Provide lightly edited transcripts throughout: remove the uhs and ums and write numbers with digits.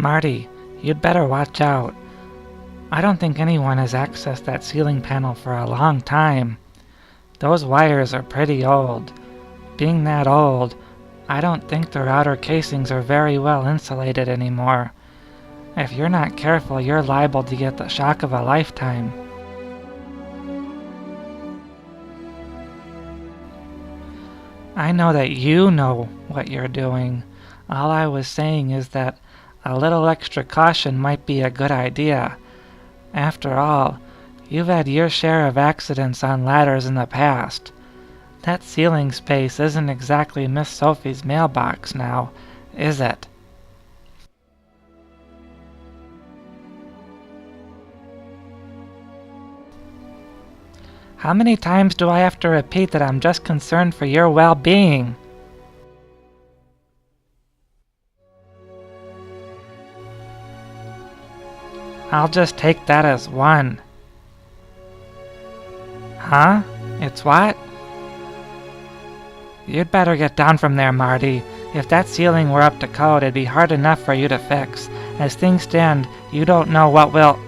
Marty, you'd better watch out. I don't think anyone has accessed that ceiling panel for a long time. Those wires are pretty old. Being that old, I don't think their outer casings are very well insulated anymore. If you're not careful, you're liable to get the shock of a lifetime. I know that you know what you're doing. All I was saying is that a little extra caution might be a good idea. After all, you've had your share of accidents on ladders in the past. That ceiling space isn't exactly Miss Sophie's mailbox now, is it? How many times do I have to repeat that I'm just concerned for your well-being? I'll just take that as one. Huh? It's what? You'd better get down from there, Marty. If that ceiling were up to code, it'd be hard enough for you to fix. As things stand, you don't know what will...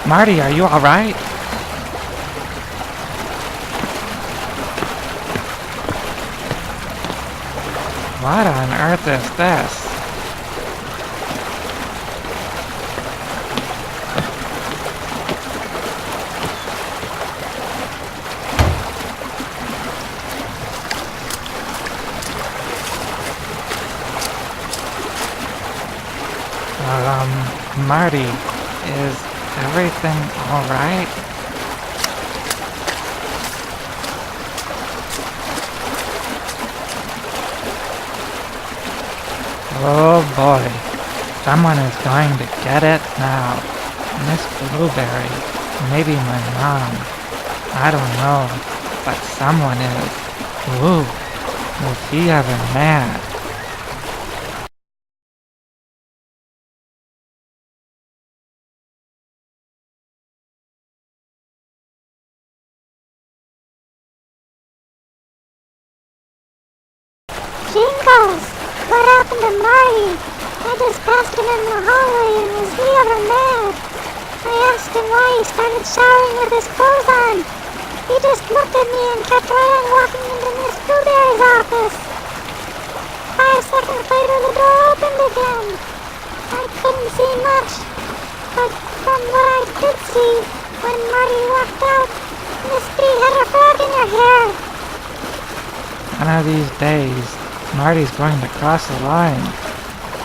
Marty, are you alright? What on earth is this? Marty, is everything alright? Oh boy, someone is going to get it now. Miss Blueberry, maybe my mom. I don't know, but someone is. Ooh, is he ever mad? Jingles! What happened to Marty? I just passed him in the hallway and was he ever mad? I asked him why he started showering with his clothes on. He just looked at me and kept right on walking into Miss Blueberry's office. 5 seconds later the door opened again. I couldn't see much, but from what I did see, when Marty walked out, Miss B had a frog in her hair. One of these days, Marty's going to cross the line,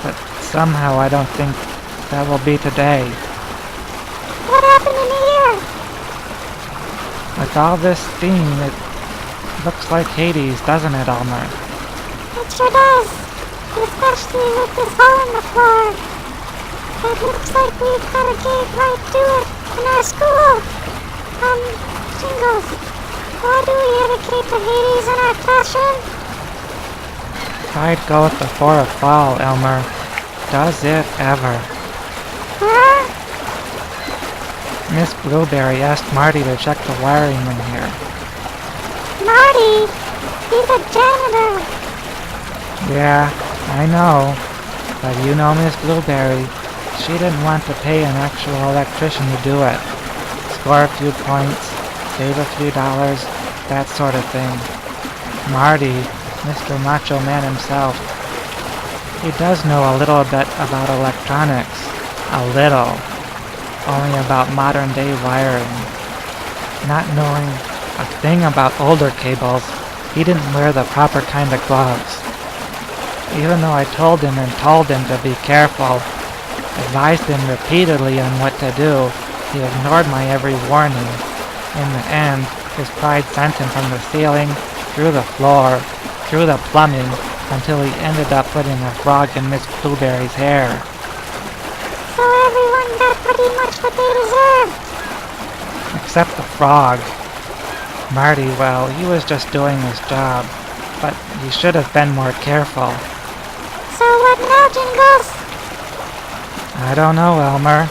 but somehow I don't think that will be today. What happened in here? With all this steam, it looks like Hades, doesn't it, Elmer? It sure does, especially with this hole in the floor. It looks like we've got a gate right to it in our school. Jingles, why do we have a gate to Hades in our classroom? I'd go with the 4 of fall, Elmer. Does it ever? Huh? Miss Blueberry asked Marty to check the wiring in here. Marty? He's a janitor. Yeah, I know. But you know Miss Blueberry, she didn't want to pay an actual electrician to do it. Score a few points, save a few dollars, that sort of thing. Marty, Mr. Macho Man himself, he does know a little bit about electronics. A little. Only about modern day wiring. Not knowing a thing about older cables, he didn't wear the proper kind of gloves. Even though I told him to be careful, advised him repeatedly on what to do, he ignored my every warning. In the end, his pride sent him from the ceiling, through the floor, through the plumbing until he ended up putting a frog in Miss Blueberry's hair. So everyone got pretty much what they deserved. Except the frog. Marty, well, he was just doing his job, but he should have been more careful. So what now, Jingles? I don't know, Elmer.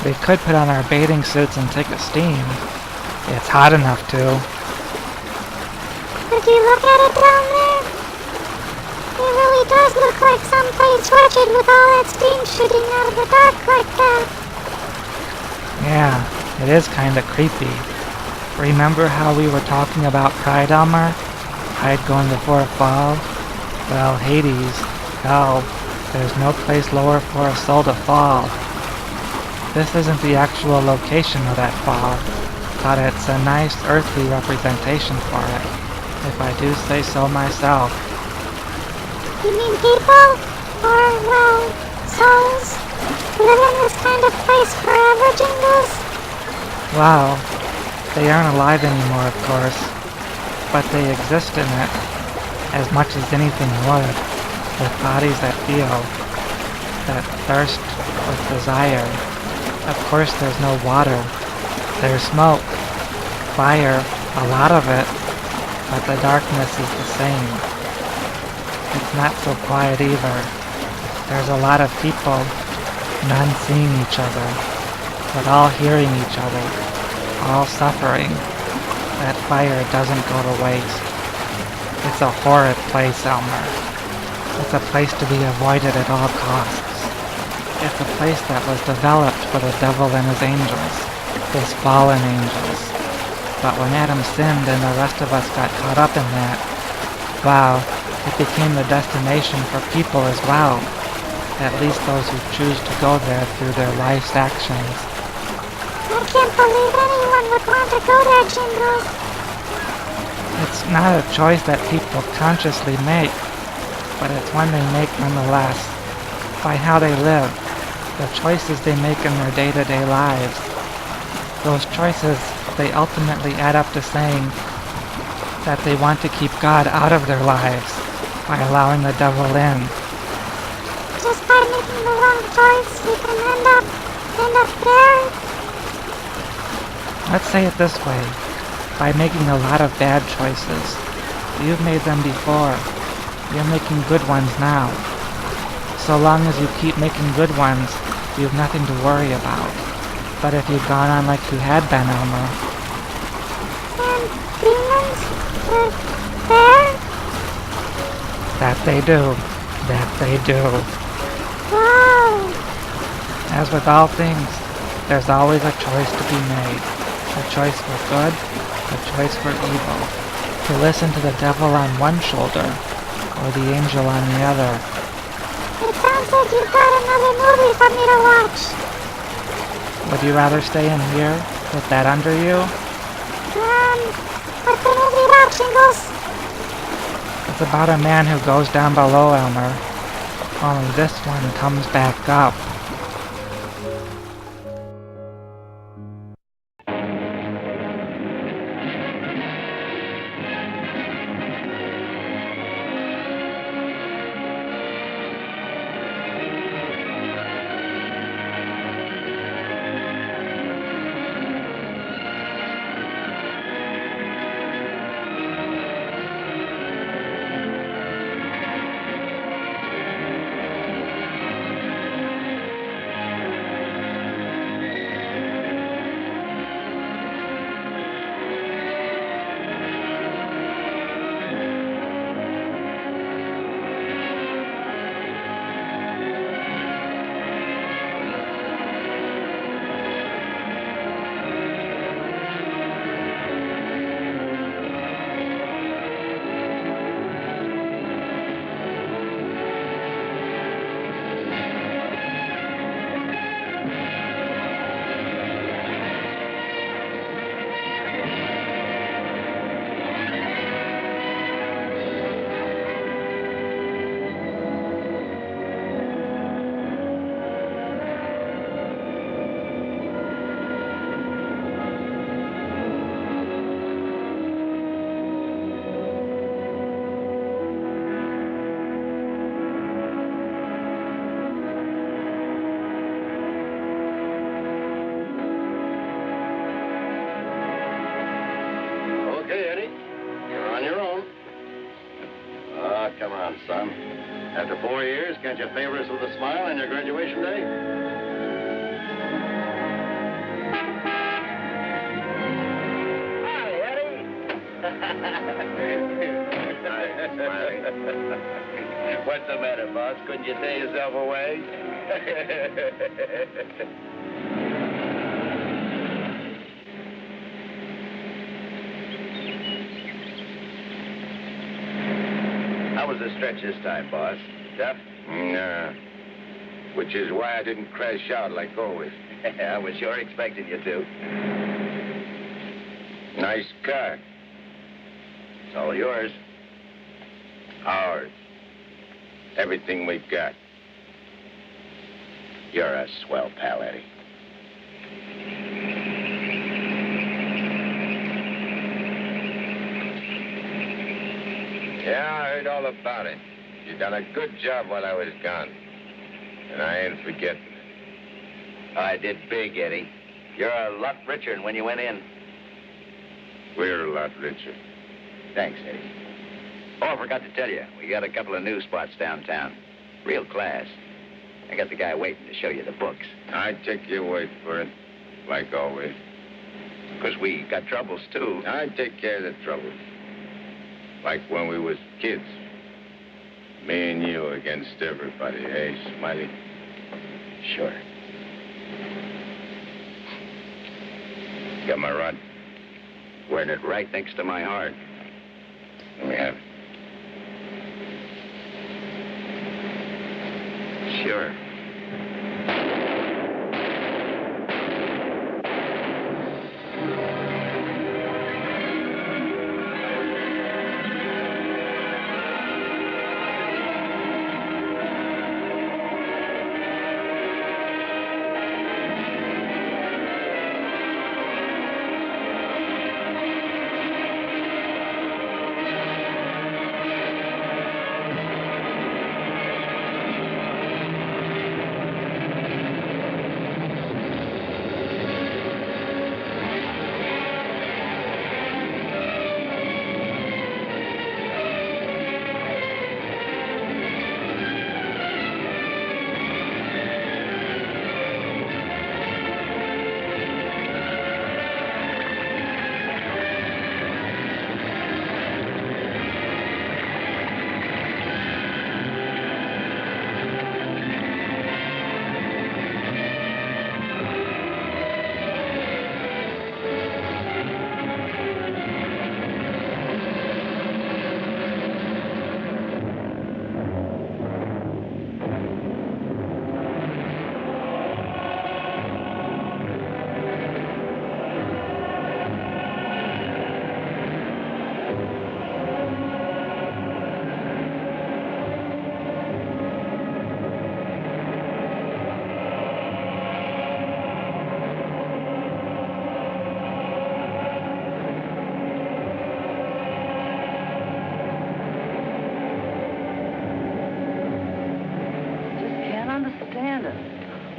We could put on our bathing suits and take a steam. It's hot enough to. Did you look at it down there? It really does look like someplace wretched with all that steam shooting out of the dark like that. Yeah, it is kinda creepy. Remember how we were talking about Pride, Elmer? Pride going before a fall? Well, Hades, hell, there's no place lower for a soul to fall. This isn't the actual location of that fall, but it's a nice earthly representation for it, if I do say so myself. You mean people? Or, well, souls? Live in this kind of place forever, Jingles? Wow, they aren't alive anymore, of course, but they exist in it, as much as anything would, with bodies that feel, that thirst with desire. Of course there's no water. There's smoke, fire, a lot of it, but the darkness is the same. It's not so quiet either. There's a lot of people, none seeing each other, but all hearing each other, all suffering. That fire doesn't go to waste. It's a horrid place, Elmer. It's a place to be avoided at all costs. It's a place that was developed for the devil and his angels, his fallen angels. But when Adam sinned and the rest of us got caught up in that, wow, it became the destination for people as well. At least those who choose to go there through their life's actions. I can't believe anyone would want to go there, Jingles. It's not a choice that people consciously make, but it's one they make nonetheless, by how they live. The choices they make in their day-to-day lives. Those choices, they ultimately add up to saying that they want to keep God out of their lives by allowing the devil in. Just by making the wrong choice, you can end up there? Let's say it this way. By making a lot of bad choices. You've made them before. You're making good ones now. So long as you keep making good ones, you have nothing to worry about. But if you've gone on like you had been, Elmer... And demons? There? That they do. That they do. Wow! As with all things, there's always a choice to be made. A choice for good, a choice for evil. To listen to the devil on one shoulder, or the angel on the other. It sounds like you've got another movie for me to watch. Would you rather stay in here, with that under you? What's the movie about, Jingles? It's about a man who goes down below, Elmer. Only this one comes back up. on, son. After 4 years, can't you favor us with a smile on your graduation day? Hi, Eddie. Hi, Smiley. What's the matter, boss? Couldn't you tear yourself away? How was the stretch this time, boss? Tough? Nah. Which is why I didn't crash out like always. I was sure expecting you to. Nice car. It's all yours. Ours. Everything we got. You're a swell pal, Eddie. Yeah, I heard all about it. You done a good job while I was gone. And I ain't forgetting it. I did big, Eddie. You're a lot richer than when you went in. We're a lot richer. Thanks, Eddie. Oh, I forgot to tell you. We got a couple of new spots downtown. Real class. I got the guy waiting to show you the books. I take your word for it, like always. Because we got troubles, too. I take care of the troubles. Like when we was kids. Me and you against everybody, eh, Smiley? Sure. Got my rod? Wearing it right next to my heart. Let me have it. Sure.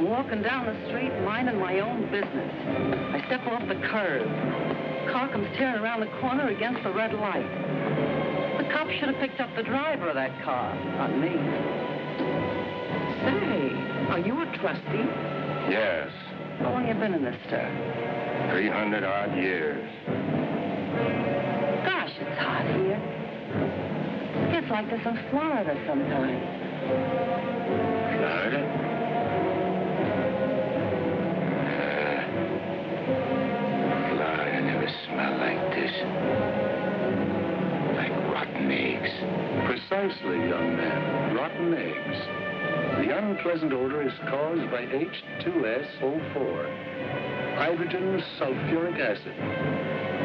Walking down the street, minding my own business. I step off the curb. Car comes tearing around the corner against the red light. The cop should have picked up the driver of that car, not me. Say, are you a trustee? Yes. How long you been in this stir? 300 odd years. Gosh, it's hot here. It gets like this in Florida sometimes. Florida? Florida never smelled like this. Like rotten eggs. Precisely, young man. Rotten eggs. The unpleasant odor is caused by H2SO4, hydrogen sulfuric acid,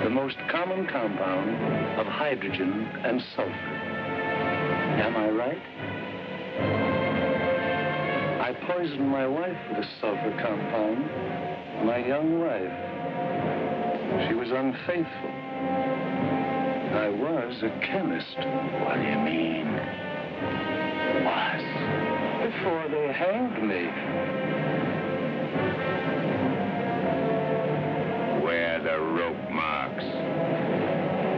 the most common compound of hydrogen and sulfur. Am I right? I poisoned my wife with a sulfur compound, my young wife. She was unfaithful. I was a chemist. What do you mean? Was? Before they hanged me. Where are the rope marks?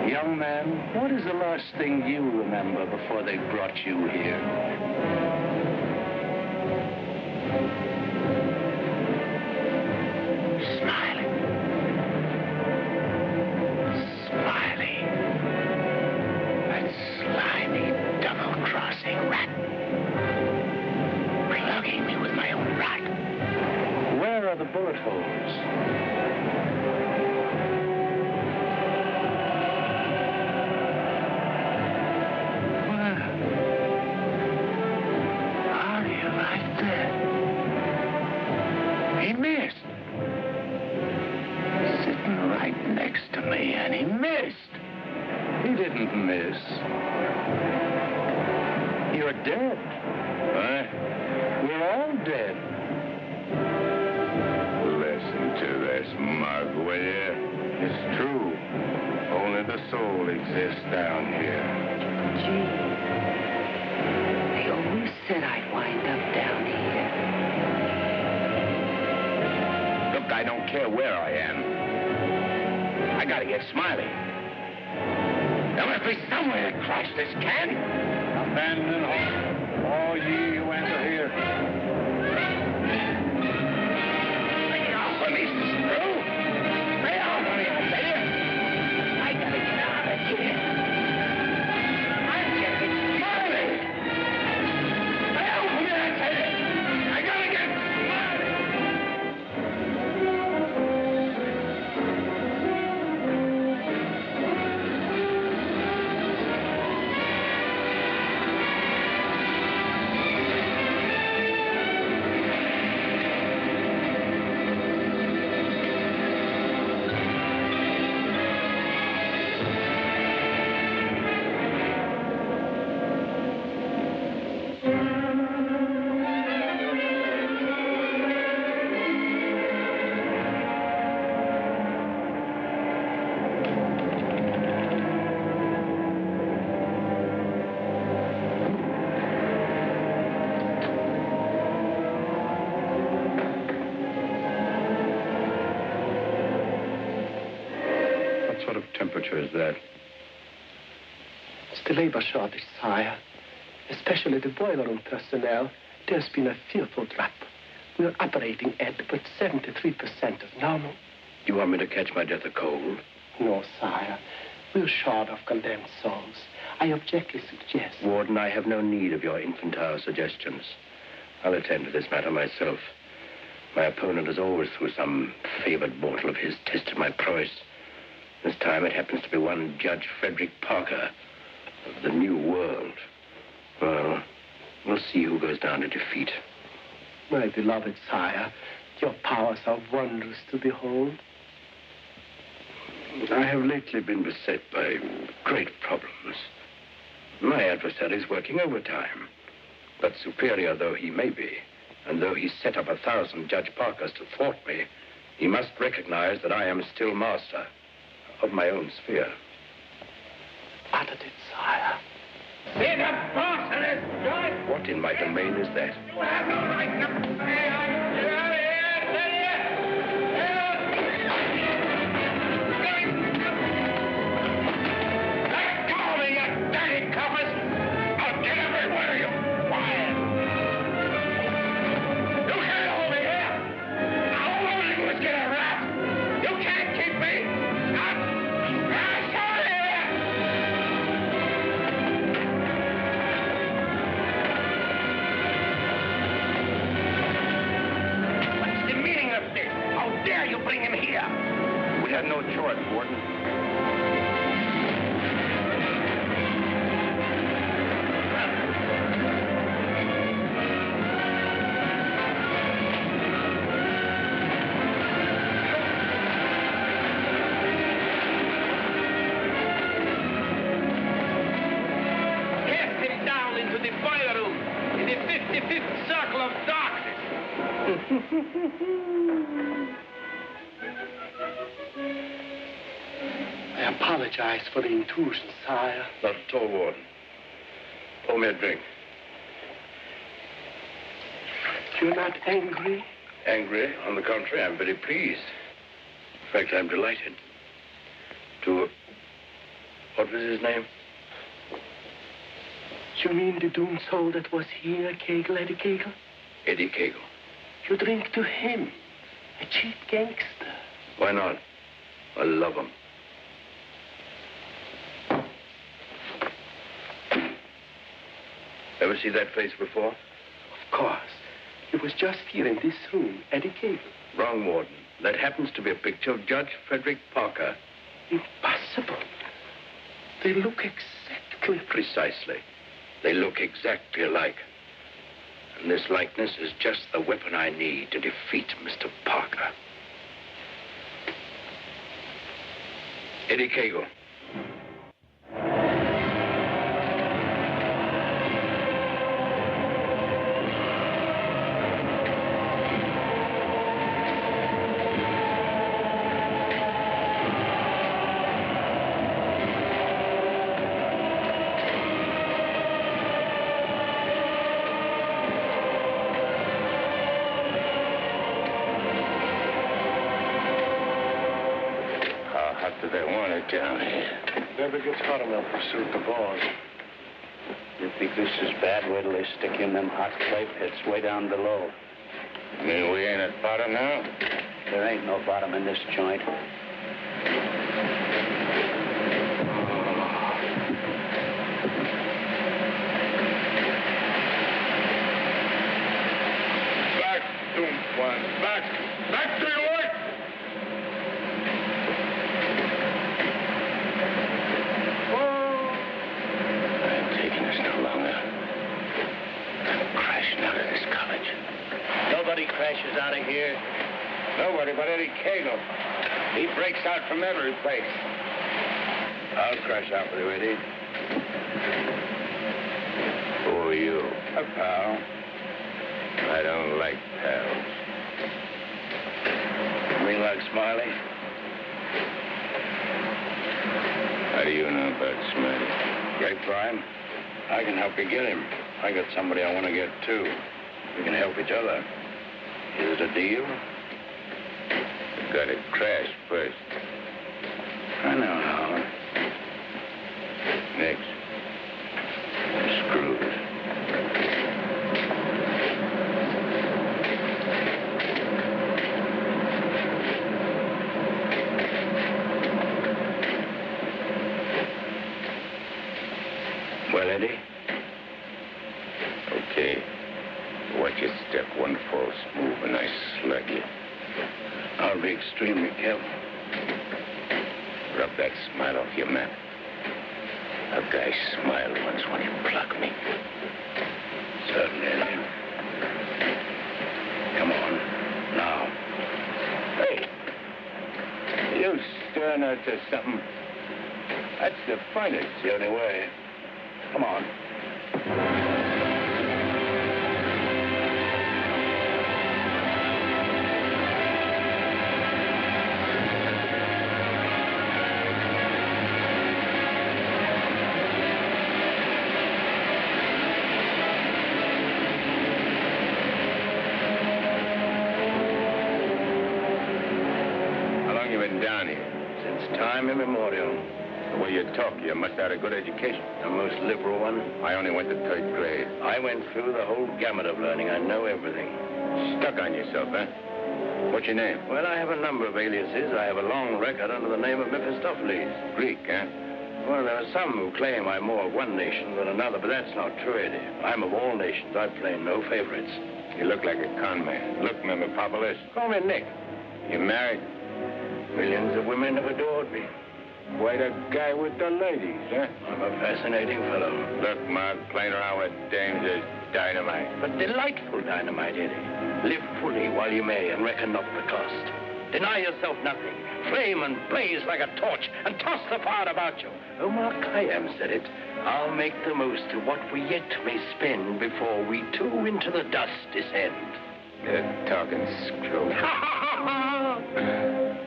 Young young man, what is the last thing you remember before they brought you here? Smiling. That slimy, double-crossing rat. Plugging me with my own rod. Where are the bullet holes? He missed. Sitting right next to me, and he missed. He didn't miss. You're dead. Huh? We're all dead. Listen to this, mug, will you? It's true. Only the soul exists down here. Gee, they always said I'd wind up down here. Look, I don't care where I am. I gotta get Smiley. There must be somewhere to crash this can. Abandon hope, all ye who enter here. Lay off of me, screw. Lay off of me, I tell you. I gotta get out of here. I'm getting Smiley. Lay off of me, I tell you. I gotta get Smiley. What sort of temperature is that? It's the labor shortage, sire. Especially the boiler room personnel. There's been a fearful drop. We're operating at but 73% of normal. You want me to catch my death of cold? No, sire. We're short of condemned souls. I objectly suggest... Warden, I have no need of your infantile suggestions. I'll attend to this matter myself. My opponent has always, through some favored mortal of his, tested my prowess. This time it happens to be one Judge Frederick Parker of the New World. Well, we'll see who goes down to defeat. My beloved sire, your powers are wondrous to behold. I have lately been beset by great problems. My adversary is working overtime. But superior though he may be, and though he's set up 1,000 Judge Parkers to thwart me, he must recognize that I am still master of my own sphere. Uttered it, sire. See the boss of this joint? What in my domain is that? You have no right to say I'm get out of here, I tell you. Let go of me, you dirty coppers. I'll get everywhere you quiet. You can't hold me here. All I wanted was get a rat. You can't keep me. I'm out of here. What's the meaning of this? How dare you bring him here? We had no choice, Warden. Cast him down into the boiler room in the 55th circle of darkness. I apologize for the intrusion, sire. Not at all, Warden. Pour me a drink. You're not angry? Angry? On the contrary, I'm very pleased. In fact, I'm delighted. To What was his name? You mean the doomed soul that was here, Kegel, Eddie Kegel? Eddie Kegel. You drink to him, a cheap gangster. Why not? I love him. Ever see that face before? Of course. It was just here in this room, Eddie Kegel. Wrong, Warden. That happens to be a picture of Judge Frederick Parker. Impossible. They look exactly... Precisely. They look exactly alike. And this likeness is just the weapon I need to defeat Mr. Parker. Eddie Kegel. Down here. Never gets hot enough to suit the boss. You think this is bad? Wait till they stick you in them hot clay pits way down below. You mean we ain't at bottom now? There ain't no bottom in this joint. Back, doomed one. Back! Back to your work! Nobody crashes out of here. Nobody but Eddie Kegel. He breaks out from every place. I'll crash out with you, Eddie. Who are you? A pal. I don't like pals. You mean like Smiley? How do you know about Smiley? Grapevine. I can help you get him. I got somebody I want to get, too. We can help each other. Is it a deal? You gotta crash first. I know how. Next. Screws. Well, Eddie? Okay. Watch your step. One false move and I slug you. I'll be extremely careful. Rub that smile off your map. A guy smiled once when he plucked me. Certainly, Eddie. Come on. Now. Hey! You stirring her to something. That's the finest. It's the only way. Come on. Down here. Since time immemorial. The way you talk, you must have had a good education. The most liberal one. I only went to 3rd grade. I went through the whole gamut of learning. I know everything. Stuck on yourself, huh? What's your name? Well, I have a number of aliases. I have a long record under the name of Mephistopheles. Greek, huh? Well, there are some who claim I'm more of one nation than another, but that's not true, Eddie. I'm of all nations. I play no favorites. You look like a con man. Look, Mephistopheles. Call me Nick. You married? Millions of women have adored me. Quite a guy with the ladies, huh? I'm a fascinating fellow. Look, Mark, playing around with dames is dynamite. But delightful dynamite, Eddie. Live fully while you may and reckon not the cost. Deny yourself nothing. Flame and blaze like a torch and toss the fire about you. Omar Khayyam said it. I'll make the most of what we yet may spend before we too into the dust descend. You're talking screw.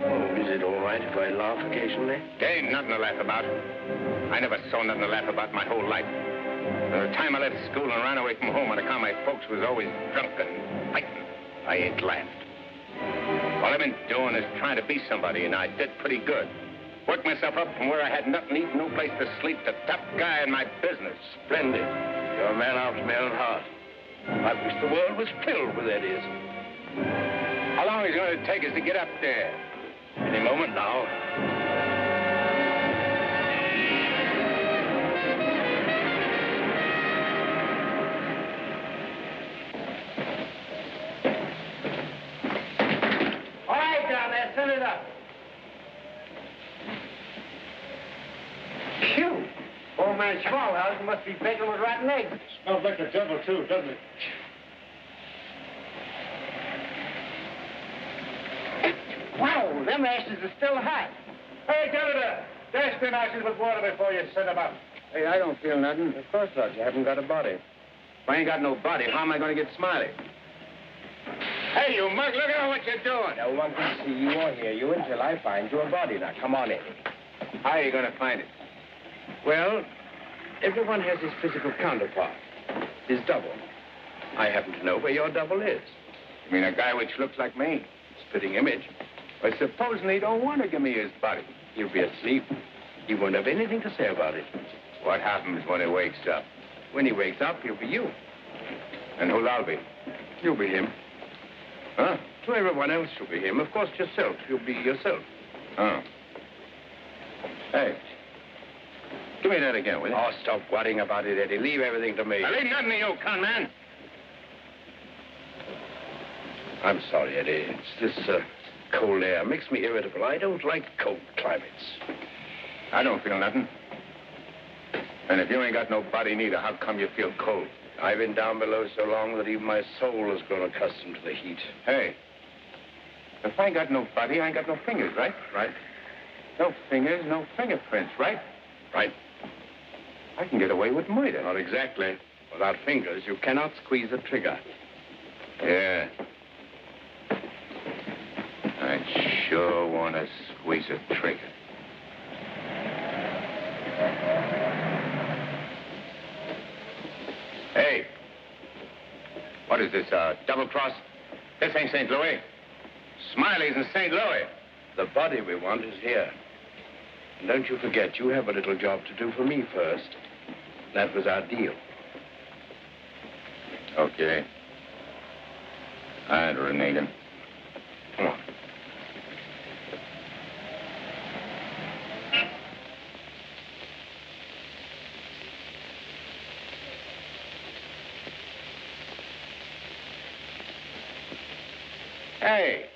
Oh, is it all right if I laugh occasionally? There ain't nothing to laugh about. I never saw nothing to laugh about my whole life. From the time I left school and ran away from home on account my folks was always drunk and fighting, I ain't laughed. All I've been doing is trying to be somebody, and I did pretty good. Worked myself up from where I had nothing to eat, no place to sleep, to top guy in my business. Splendid. You're a man after my own heart. I wish the world was filled with Eddies. How long is it going to take us to get up there? Any moment now. All right, down there, send it up. Phew. Old man Smallhouse must be baking with rotten eggs. Smells like the devil, too, doesn't it? Wow, them ashes are still hot. Hey, Governor, dash them ashes with water before you set them up. Hey, I don't feel nothing. Of course not. You haven't got a body. If I ain't got no body, how am I going to get Smiley? Hey, you mug, look at what you're doing. No one can see you or hear you until I find your body. Now, come on, Eddie. How are you going to find it? Well, everyone has his physical counterpart, his double. I happen to know where your double is. You mean a guy which looks like me? Spitting image. But supposing he don't want to give me his body. He'll be asleep. He won't have anything to say about it. What happens when he wakes up? When he wakes up, he'll be you. And who'll I be? You'll be him. Huh? To everyone else, you'll be him. Of course, yourself. You'll be yourself. Oh. Hey. Give me that again, will you? Oh, stop worrying about it, Eddie. Leave everything to me. I leave nothing to you, con man. I'm sorry, Eddie. It's this cold air makes me irritable. I don't like cold climates. I don't feel nothing. And if you ain't got no body neither, how come you feel cold? I've been down below so long that even my soul has grown accustomed to the heat. Hey, if I ain't got no body, I ain't got no fingers, right? Right? No fingers, no fingerprints, right? Right. I can get away with murder. Not exactly. Without fingers, you cannot squeeze the trigger. Yeah. I sure want to squeeze a trigger. Hey, what is this, double cross? This ain't St. Louis. Smiley's in St. Louis. The body we want is here. And don't you forget, you have a little job to do for me first. That was our deal. Okay. I'd renege him. Come on. Hey!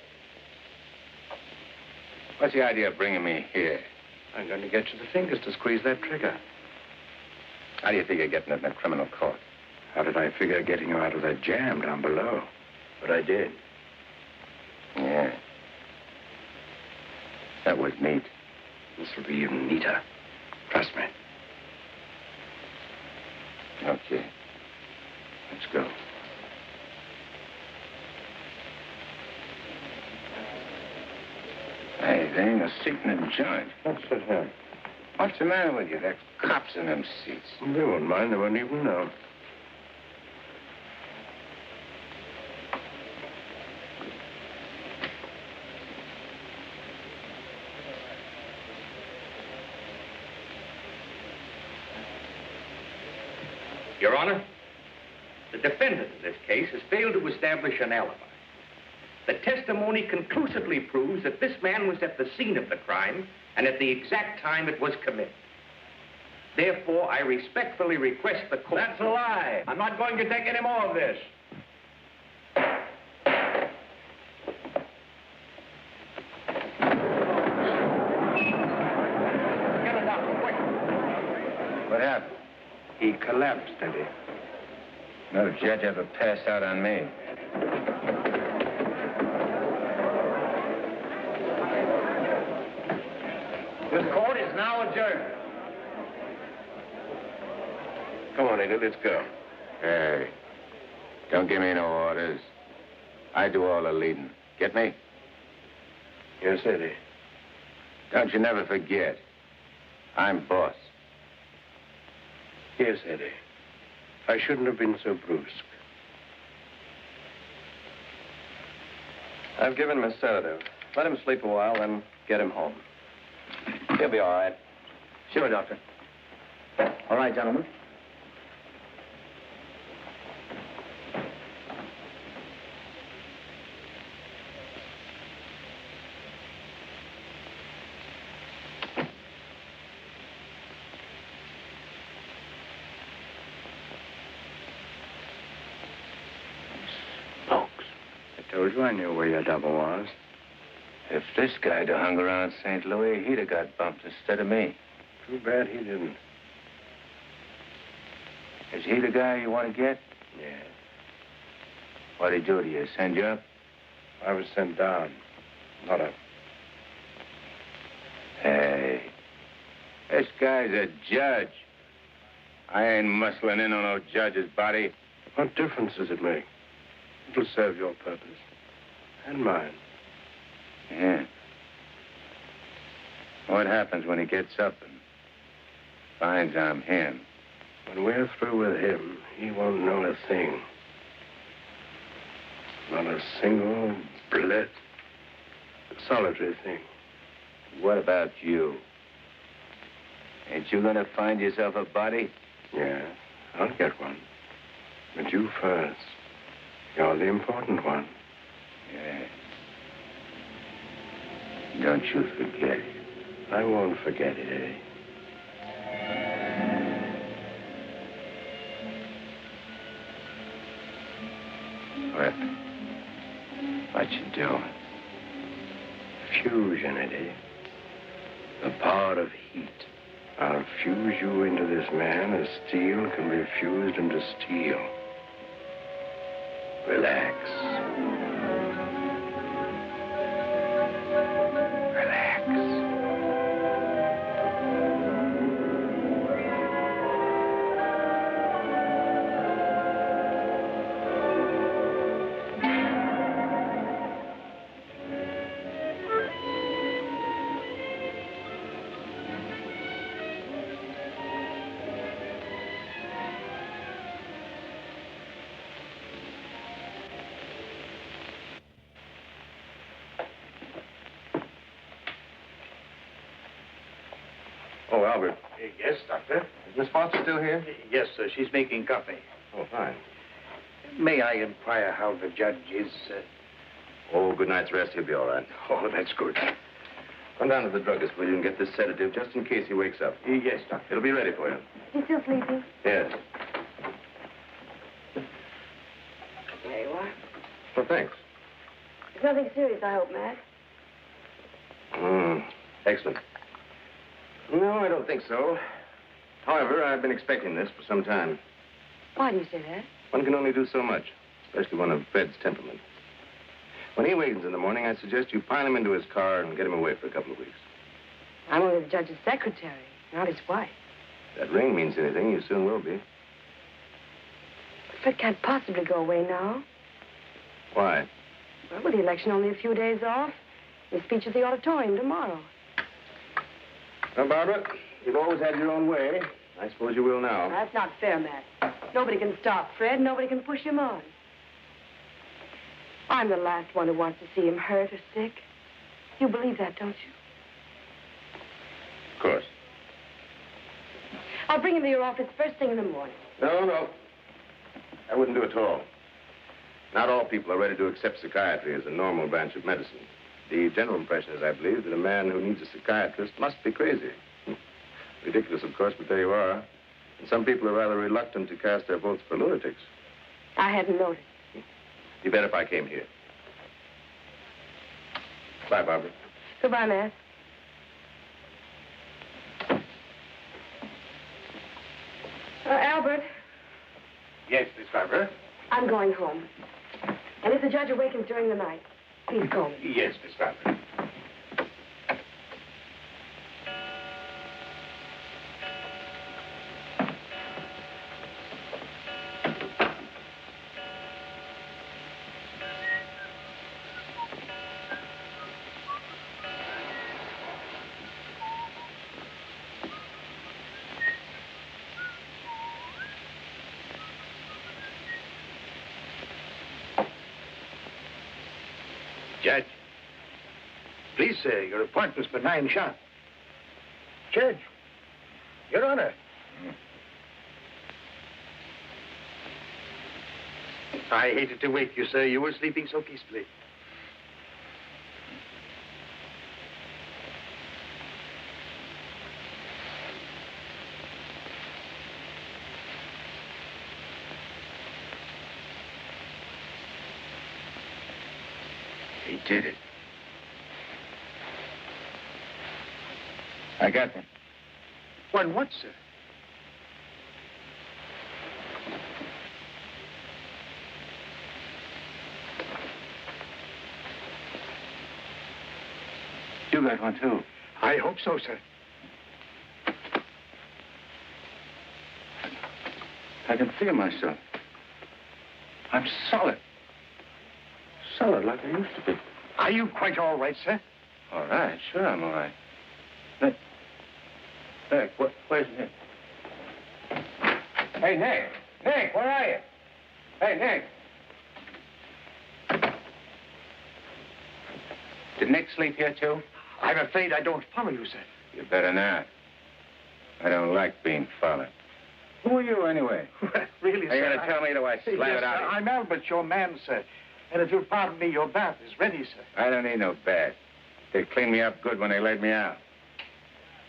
What's the idea of bringing me here? I'm going to get you the fingers to squeeze that trigger. How do you figure getting it in a criminal court? How did I figure getting you out of that jam down below? But I did. Yeah. That was neat. This will be even neater. Trust me. Okay. Let's go. Hey, there ain't a seat in the joint. What's that here? What's the matter with you? There are cops in them seats. They won't mind. They won't even know. Your Honor, the defendant in this case has failed to establish an alibi. The testimony conclusively proves that this man was at the scene of the crime and at the exact time it was committed. Therefore, I respectfully request the court... That's a lie. I'm not going to take any more of this. Get it out, quick. What happened? He collapsed, Eddie. No judge ever passed out on me. This court is now adjourned. Come on, Eddie, let's go. Hey, don't give me no orders. I do all the leading. Get me? Yes, Eddie. Don't you never forget. I'm boss. Yes, Eddie. I shouldn't have been so brusque. I've given him a sedative. Let him sleep a while, then get him home. He'll be all right. Sure, Doctor. All right, gentlemen. I told you I knew where your double was. If this guy'd have hung around St. Louis, he'd have got bumped instead of me. Too bad he didn't. Is he the guy you want to get? Yeah. What'd he do to you? Send you up? I was sent down, not up. Hey, this guy's a judge. I ain't muscling in on no judge's body. What difference does it make? It'll serve your purpose. And mine. Yeah. What happens when he gets up and finds I'm him? When we're through with him, he won't know a thing. Not a single blit. Solitary thing. What about you? Ain't you gonna find yourself a body? Yeah, I'll get one. But you first. You're the important one. Yeah. Don't you forget it. I won't forget it, eh? What you doing? Fusion, Eddie. The power of heat. I'll fuse you into this man as steel can be fused into steel. Relax. Oh, Albert. Yes, Doctor? Is Miss Foster still here? Yes, sir. She's making coffee. Oh, fine. May I inquire how the judge is? Oh, good night's rest. He'll be all right. Oh, that's good. Run down to the druggist, will you, and get this sedative just in case he wakes up. Yes, Doctor. It'll be ready for you. You still sleeping? Yes. There you are. Well, thanks. It's nothing serious, I hope, Matt. Excellent. No, I don't think so. However, I've been expecting this for some time. Why do you say that? One can only do so much, especially one of Fred's temperament. When he wakens in the morning, I suggest you pile him into his car and get him away for a couple of weeks. I'm only the judge's secretary, not his wife. If that ring means anything, you soon will be. Fred can't possibly go away now. Why? Well, with the election only a few days off, his speech at the auditorium tomorrow. Well, Barbara, you've always had your own way. I suppose you will now. That's not fair, Matt. Nobody can stop Fred. Nobody can push him on. I'm the last one who wants to see him hurt or sick. You believe that, don't you? Of course. I'll bring him to your office first thing in the morning. No. I wouldn't do it at all. Not all people are ready to accept psychiatry as a normal branch of medicine. The general impression is, I believe, that a man who needs a psychiatrist must be crazy. Ridiculous, of course, but there you are. And some people are rather reluctant to cast their votes for lunatics. I hadn't noticed. Be better if I came here. Bye, Barbara. Goodbye, Matt. Albert, Yes, Miss Barbara? I'm going home. And if the judge awakens during the night, please call me. Yes, Miss Barbara. Judge, please, sir, your appointment's for 9 sharp. Judge. Your Honor. I hated to wake you, sir. You were sleeping so peacefully. He did it. I got them. One what, sir? You got one, too. I hope so, sir. I can feel myself. I'm solid. Solid like I used to be. Are you quite all right, sir? All right, sure I'm all right. Nick, where's Nick? Hey, Nick. Nick, where are you? Hey, Nick. Did Nick sleep here, too? I'm afraid I don't follow you, sir. You better not. I don't like being followed. Who are you, anyway? Really, You sir? gotta tell me, do I slam Yes, it out sir, of you? I'm Albert, your man, sir. And if you'll pardon me, your bath is ready, sir. I don't need no bath. They cleaned me up good when they laid me out.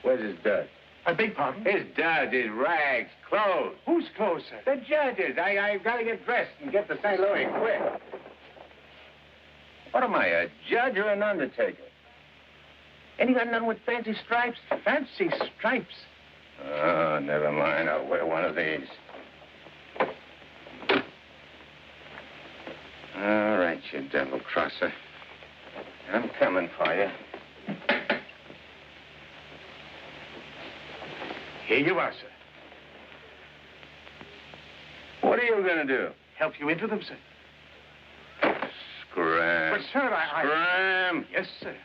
Where's his duds? I beg pardon? His duds, his rags, clothes. Whose clothes, sir? The judges. I've got to get dressed and get to St. Louis quick. What am I, a judge or an undertaker? Ain't you got none with fancy stripes? Fancy stripes. Oh, never mind. I'll wear one of these. All right, you devil crosser. I'm coming for you. Here you are, sir. What are you going to do? Help you into them, sir. Scram. But, sir, I... Scram. Yes, sir.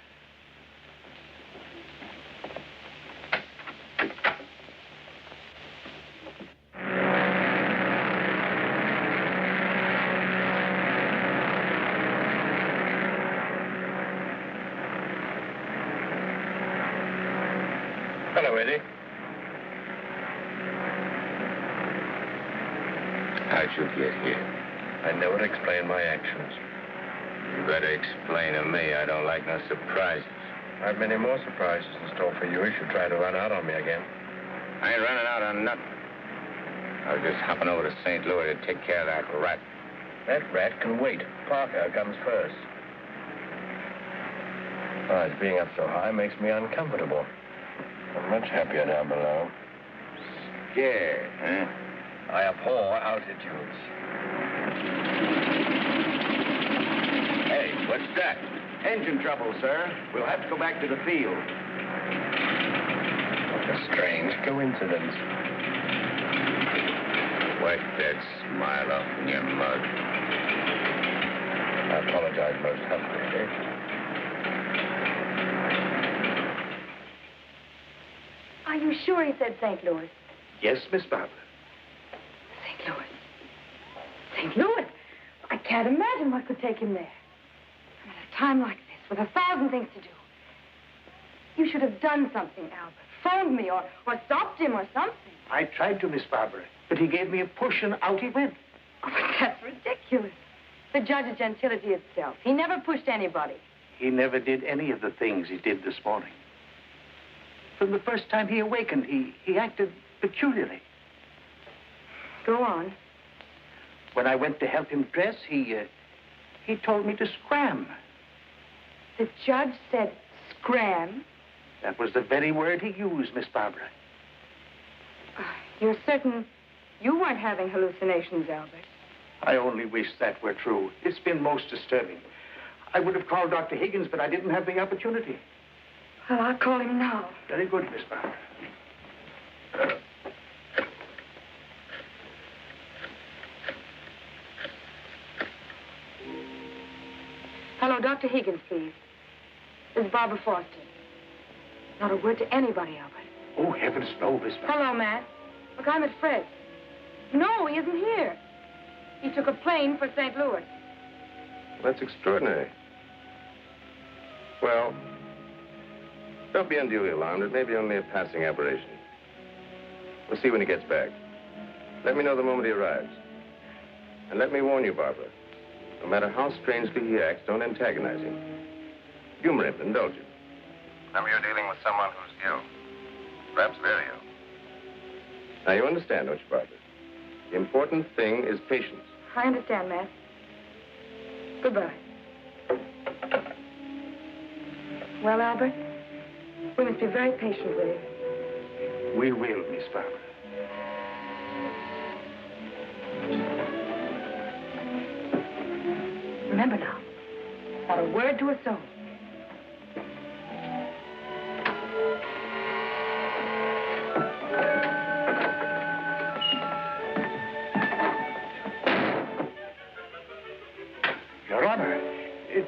Hello, Eddie. How'd you get here? I never explain my actions. You better explain to me. I don't like no surprises. I have many more surprises in store for you if you try to run out on me again. I ain't running out on nothing. I was just hopping over to St. Louis to take care of that rat. That rat can wait. Parker comes first. Besides, being up so high makes me uncomfortable. I'm much happier down below. Scared, huh? I abhor altitudes. Hey, what's that? Engine trouble, sir. We'll have to go back to the field. What a strange coincidence. Wipe that smile off in your mug. I apologize most humbly, eh? Are you sure he said St. Louis? Yes, Miss Barbara. St. Louis. St. Louis? I can't imagine what could take him there. And at a time like this, with 1,000 things to do. You should have done something, Albert. Phoned me or stopped him or something. I tried to, Miss Barbara, but he gave me a push and out he went. Oh, but that's ridiculous. The judge is gentility itself. He never pushed anybody. He never did any of the things he did this morning. From the first time he awakened, he acted peculiarly. Go on. When I went to help him dress, he told me to scram. The judge said scram? That was the very word he used, Miss Barbara. You're certain you weren't having hallucinations, Albert? I only wish that were true. It's been most disturbing. I would have called Dr. Higgins, but I didn't have the opportunity. Well, I'll call him now. Very good, Miss Barbara. Hello, Dr. Higgins, please. This is Barbara Foster. Not a word to anybody, Albert. Oh, heavens, no, Miss Barbara. Hello, Matt. Look, I'm at Fred's. No, he isn't here. He took a plane for St. Louis. That's extraordinary. Well, Don't be unduly alarmed. It may be only a passing aberration. We'll see when he gets back. Let me know the moment he arrives. And let me warn you, Barbara. No matter how strangely he acts, don't antagonize him. Humor him, indulge him. Remember, you're dealing with someone who's ill. Perhaps very ill. Now, you understand, don't you, Barbara? The important thing is patience. I understand, Matt. Goodbye. Well, Albert, we must be very patient with him. We will, Miss Barbara. Remember now, not a word to a soul. Your Honor,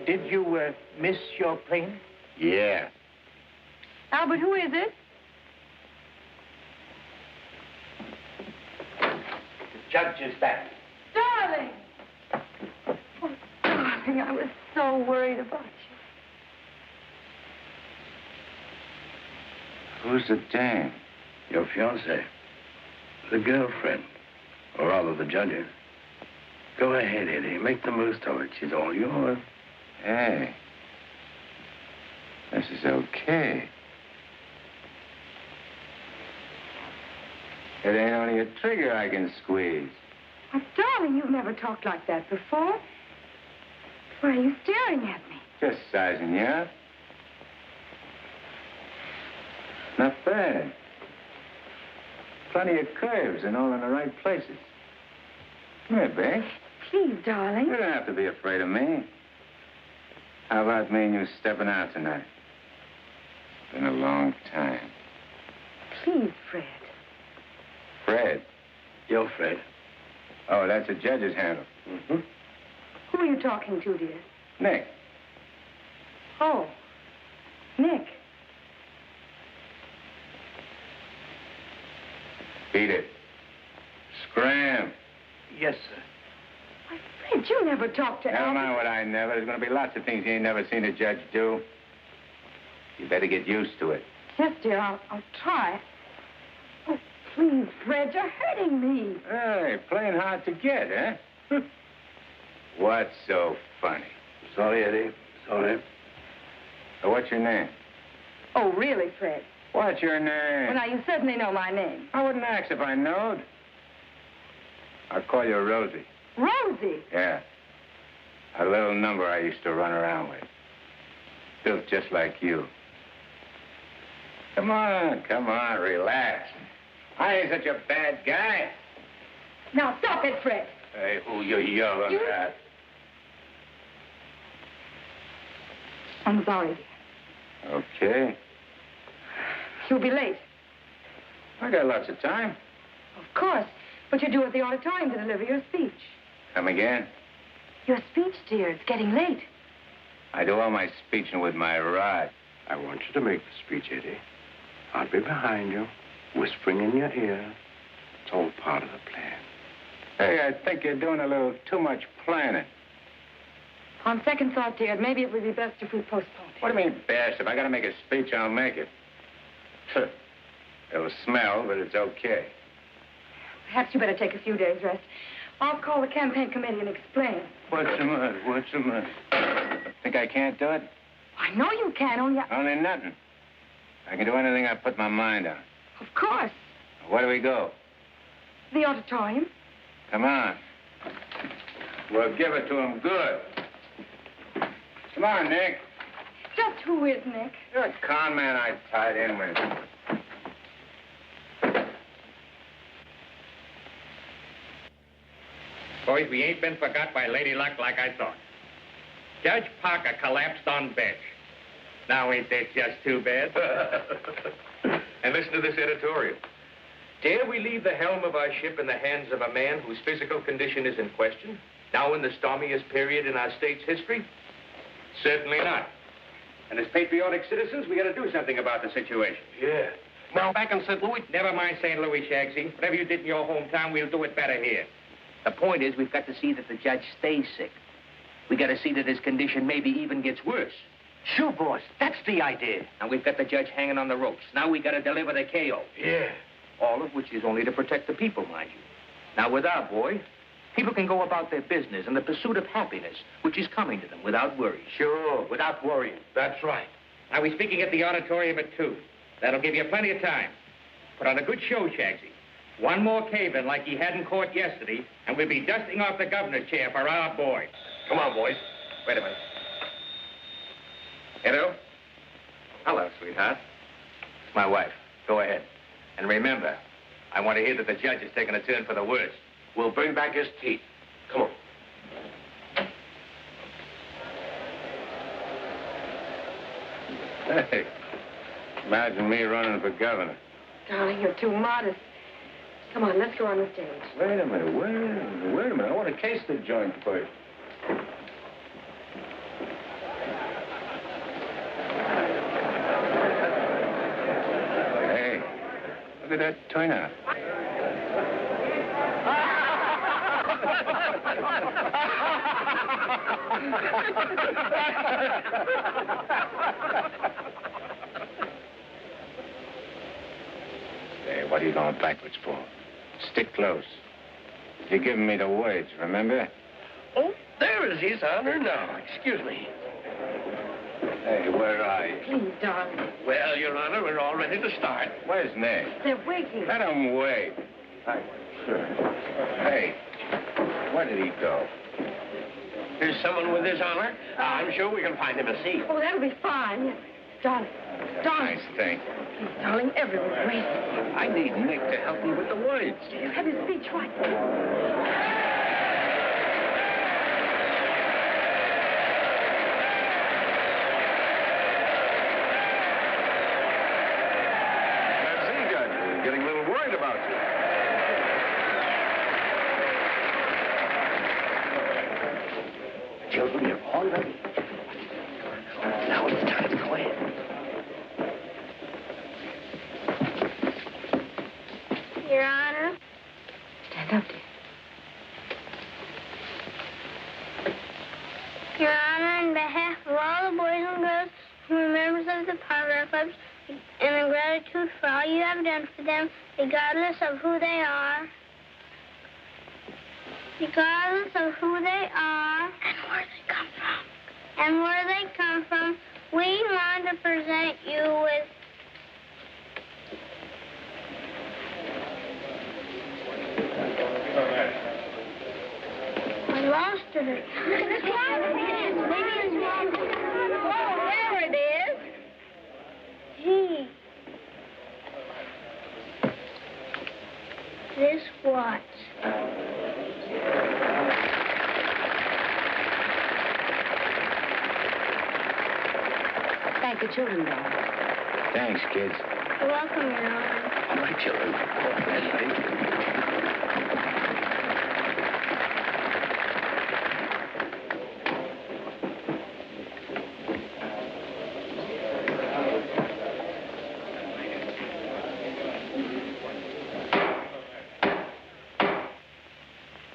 did you miss your plane? Yeah. Albert, who is it? The judge is back. Darling! Oh, darling, I was so worried about you. Who's the dame? Your fiancée. The girlfriend. Or rather, the judge's. Go ahead, Eddie. Make the most of it. She's all yours. Hey. This is okay. It ain't only a trigger I can squeeze. Oh, darling, you've never talked like that before. Why are you staring at me? Just sizing you up. Not bad. Plenty of curves and all in the right places. Come here, babe. Please, darling. You don't have to be afraid of me. How about me and you stepping out tonight? It's been a long time. Please, Fred. Fred? Yo, Fred. Oh, that's a judge's handle. Mm-hmm. Who are you talking to, dear? Nick. Oh, Nick. Beat it. Scram. Yes, sir. Why, Fred, you never talked to Never Albert. mind what I never. There's going to be lots of things you ain't never seen a judge do. You better get used to it. Yes, dear, I'll try. Oh, please, Fred, you're hurting me. Hey, playing hard to get, huh? What's so funny? Sorry, Eddie. Sorry. So what's your name? Oh, really, Fred? What's your name? Well, now, you certainly know my name. I wouldn't ask if I knowed. I'll call you Rosie. Rosie? Yeah. A little number I used to run around with. Built just like you. Come on, relax. I ain't such a bad guy. Now, stop it, Fred. Hey, who you yelling at? I'm sorry. Okay. You'll be late. I got lots of time. Of course. But you're due at the auditorium to deliver your speech. Come again? Your speech, dear. It's getting late. I do all my speeching with my rod. I want you to make the speech, Eddie. I'll be behind you, whispering in your ear. It's all part of the plan. Hey, I think you're doing a little too much planning. On second thought, dear, maybe it would be best if we postponed it. What do you mean, best? If I gotta make a speech, I'll make it. It'll smell, but it's okay. Perhaps you better take a few days' rest. I'll call the campaign committee and explain. What's the matter? What's the matter? Think I can't do it? I know you can, Only nothing. I can do anything I put my mind on. Of course. Where do we go? The auditorium. Come on. We'll give it to him good. Come on, Nick. Just who is Nick? You're a con man I tied in with. Boys, we ain't been forgot by Lady Luck like I thought. Judge Parker collapsed on bench. Now ain't that just too bad? And listen to this editorial. Dare we leave the helm of our ship in the hands of a man whose physical condition is in question, now in the stormiest period in our state's history? Certainly not. And as patriotic citizens, we gotta do something about the situation. Yeah. Now, back in St. Louis... Never mind St. Louis, Shagsy. Whatever you did in your hometown, we'll do it better here. The point is, we've got to see that the judge stays sick. We got to see that his condition maybe even gets worse. Sure, boss. That's the idea. And we've got the judge hanging on the ropes. Now we got to deliver the KO. Yeah. All of which is only to protect the people, mind you. Now, with our boy, people can go about their business in the pursuit of happiness, which is coming to them without worry. Sure. Without worrying. That's right. Now, we're speaking at the auditorium at 2. That'll give you plenty of time. Put on a good show, Shagsy. One more cave-in like he had in court yesterday, and we'll be dusting off the governor's chair for our boy. Come on, boys. Wait a minute. Hello? Hello, sweetheart. It's my wife. Go ahead. And remember, I want to hear that the judge is taking a turn for the worse. We'll bring back his teeth. Come on. Hey, imagine me running for governor. Darling, you're too modest. Come on, let's go on the stage. Wait a minute. I want to case the joint first. Hey, look at that turnout. Hey, what are you going backwards for? Stick close. You're giving me the words, remember? Oh, there is his honor now. Excuse me. Hey, where are you? Please, darling. Well, Your Honor, we're all ready to start. Where's Ned? They're waiting. Let him wait. Sure. Hey, where did he go? Here's someone with his honor. I'm sure we can find him a seat. Oh, that'll be fine. Yes. Darling. Darling. Nice thing. Please, darling, everyone's waiting. I need Nick to help me with the words. You have his speech right there. Getting a little worried about you. Children, you're all ready. Now it's time to go in. Your Honor. Stand up, dear. Your Honor, on behalf of all the boys and girls who are members of the Parlor Clubs, and in gratitude for all you have done for them, regardless of who they are. Regardless of who they are. And where they come from. And where they come from, we want to present you with... I lost it. Maybe it's wrong. Oh, there it is. Gee. This what? Thank the children, darling. Thanks, kids. You're welcome, Your Honor. All right, children. That's right.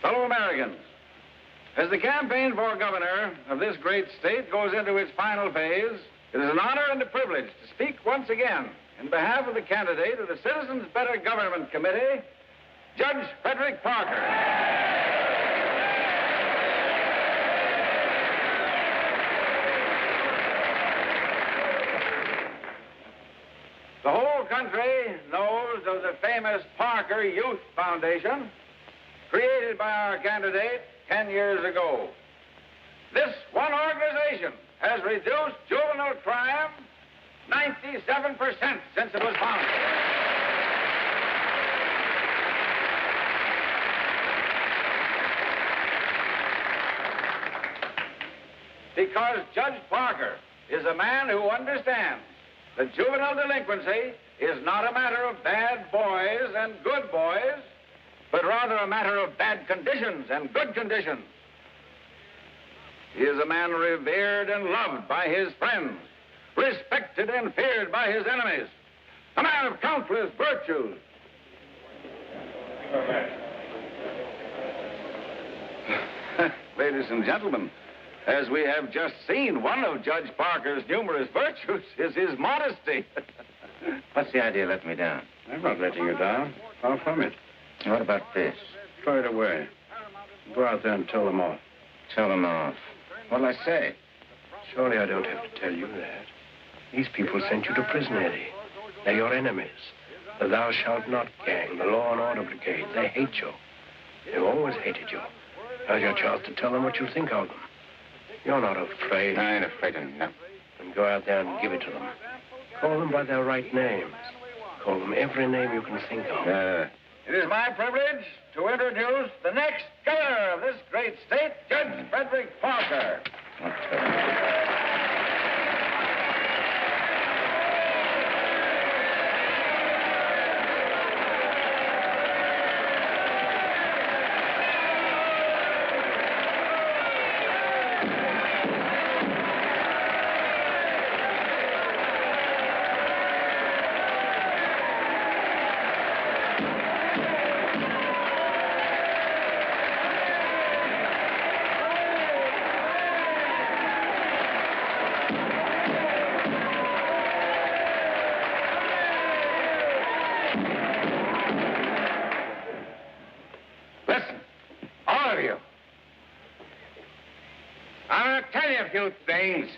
Fellow Americans, as the campaign for governor of this great state goes into its final phase, it is an honor and a privilege to speak once again in behalf of the candidate of the Citizens Better Government Committee, Judge Frederick Parker. The whole country knows of the famous Parker Youth Foundation, created by our candidate 10 years ago. This one organization has reduced juvenile crime 97% since it was founded. Because Judge Parker is a man who understands that juvenile delinquency is not a matter of bad boys and good boys, but rather a matter of bad conditions and good conditions. He is a man revered and loved by his friends, respected and feared by his enemies, a man of countless virtues. Ladies and gentlemen, As we have just seen, one of Judge Parker's numerous virtues is his modesty. What's the idea of letting me down? I'm not letting you down. Far from it. What about this? Throw it away. Go out there and tell them off. Tell them off. What'll I say? Surely I don't have to tell you that. These people sent you to prison, Eddie. They're your enemies. The Thou Shalt Not gang, the Law and Order Brigade. They hate you. They've always hated you. Now's your chance to tell them what you think of them. You're not afraid. I ain't afraid of nothing. Then go out there and give it to them. Call them by their right names. Call them every name you can think of. It is my privilege to introduce the next governor of this great state, Judge Frederick Parker. Few things.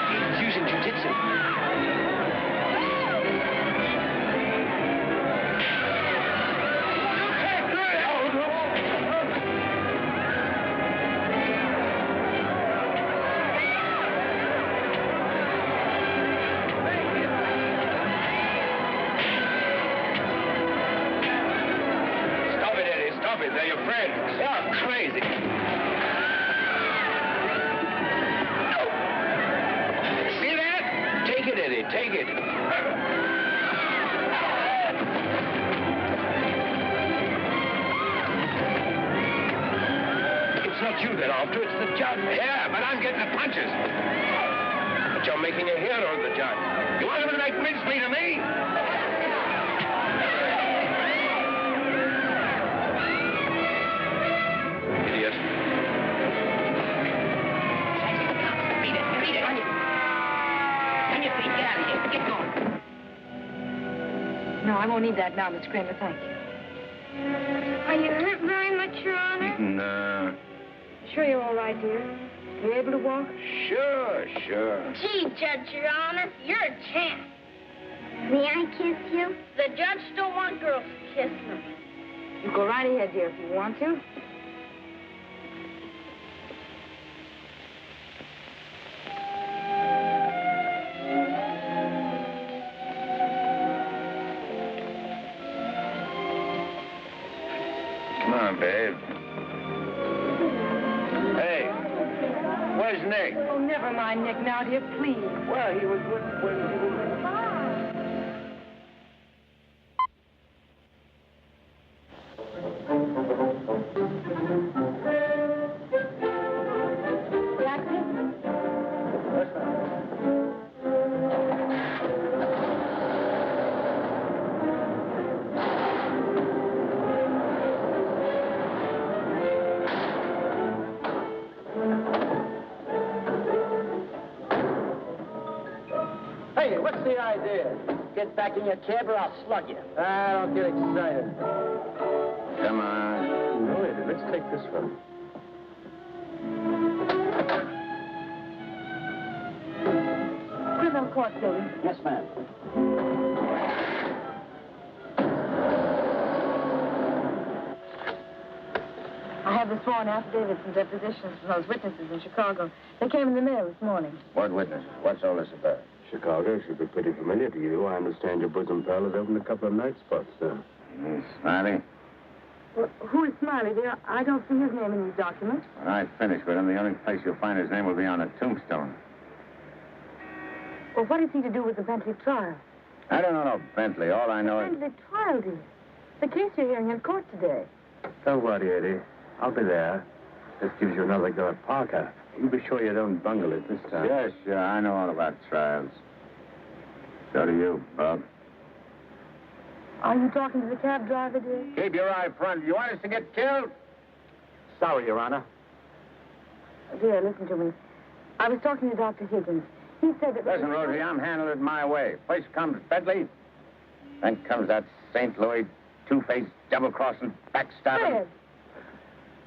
He's using jiu-jitsu. They're your friends. You're crazy. See that? Take it, Eddie. Take it. It's not you they're after, it's the judge. Yeah, but I'm getting the punches. But you're making a hero of the judge. You want him to make mincemeat of me? No, I won't need that now, Miss Kramer, thank you. Are you hurt very much, Your Honor? No. Sure you're all right, dear? You able to walk? Sure. Gee, Judge, Your Honor, you're a champ. May I kiss you? The judge don't want girls to kiss him. You go right ahead, dear, if you want to. Come on, babe. Hey, where's Nick? Oh, never mind Nick now, dear, please. Well, he was with... Hey, what's the idea? Get back in your cab or I'll slug you. Don't get excited. Come on. No, Eddie, let's take this one. Criminal court, Billy. Yes, ma'am. I have the sworn affidavits and depositions from those witnesses in Chicago. They came in the mail this morning. What witnesses? What's all this about? Chicago should be pretty familiar to you. I understand your bosom pal has opened a couple of night spots there. Smiley? Well, who is Smiley, dear? I don't see his name in these documents. When I finish with him, the only place you'll find his name will be on a tombstone. Well, what is he to do with the Bentley trial? I don't know no Bentley. All I know is... Bentley trial, dear. The case you're hearing in court today. Don't worry, Eddie. I'll be there. This gives you another go at Parker. You be sure you don't bungle it this time. Sure, sure. I know all about trials. So do you, Bob. Are you talking to the cab driver, dear? Keep your eye front. You want us to get killed? Sorry, Your Honor. Dear, listen to me. I was talking to Dr. Higgins. He said that... Listen, Rosie, I'm handling it my way. First comes Bentley, then comes that St. Louis two-faced, double-crossing, backstabbing. Fred!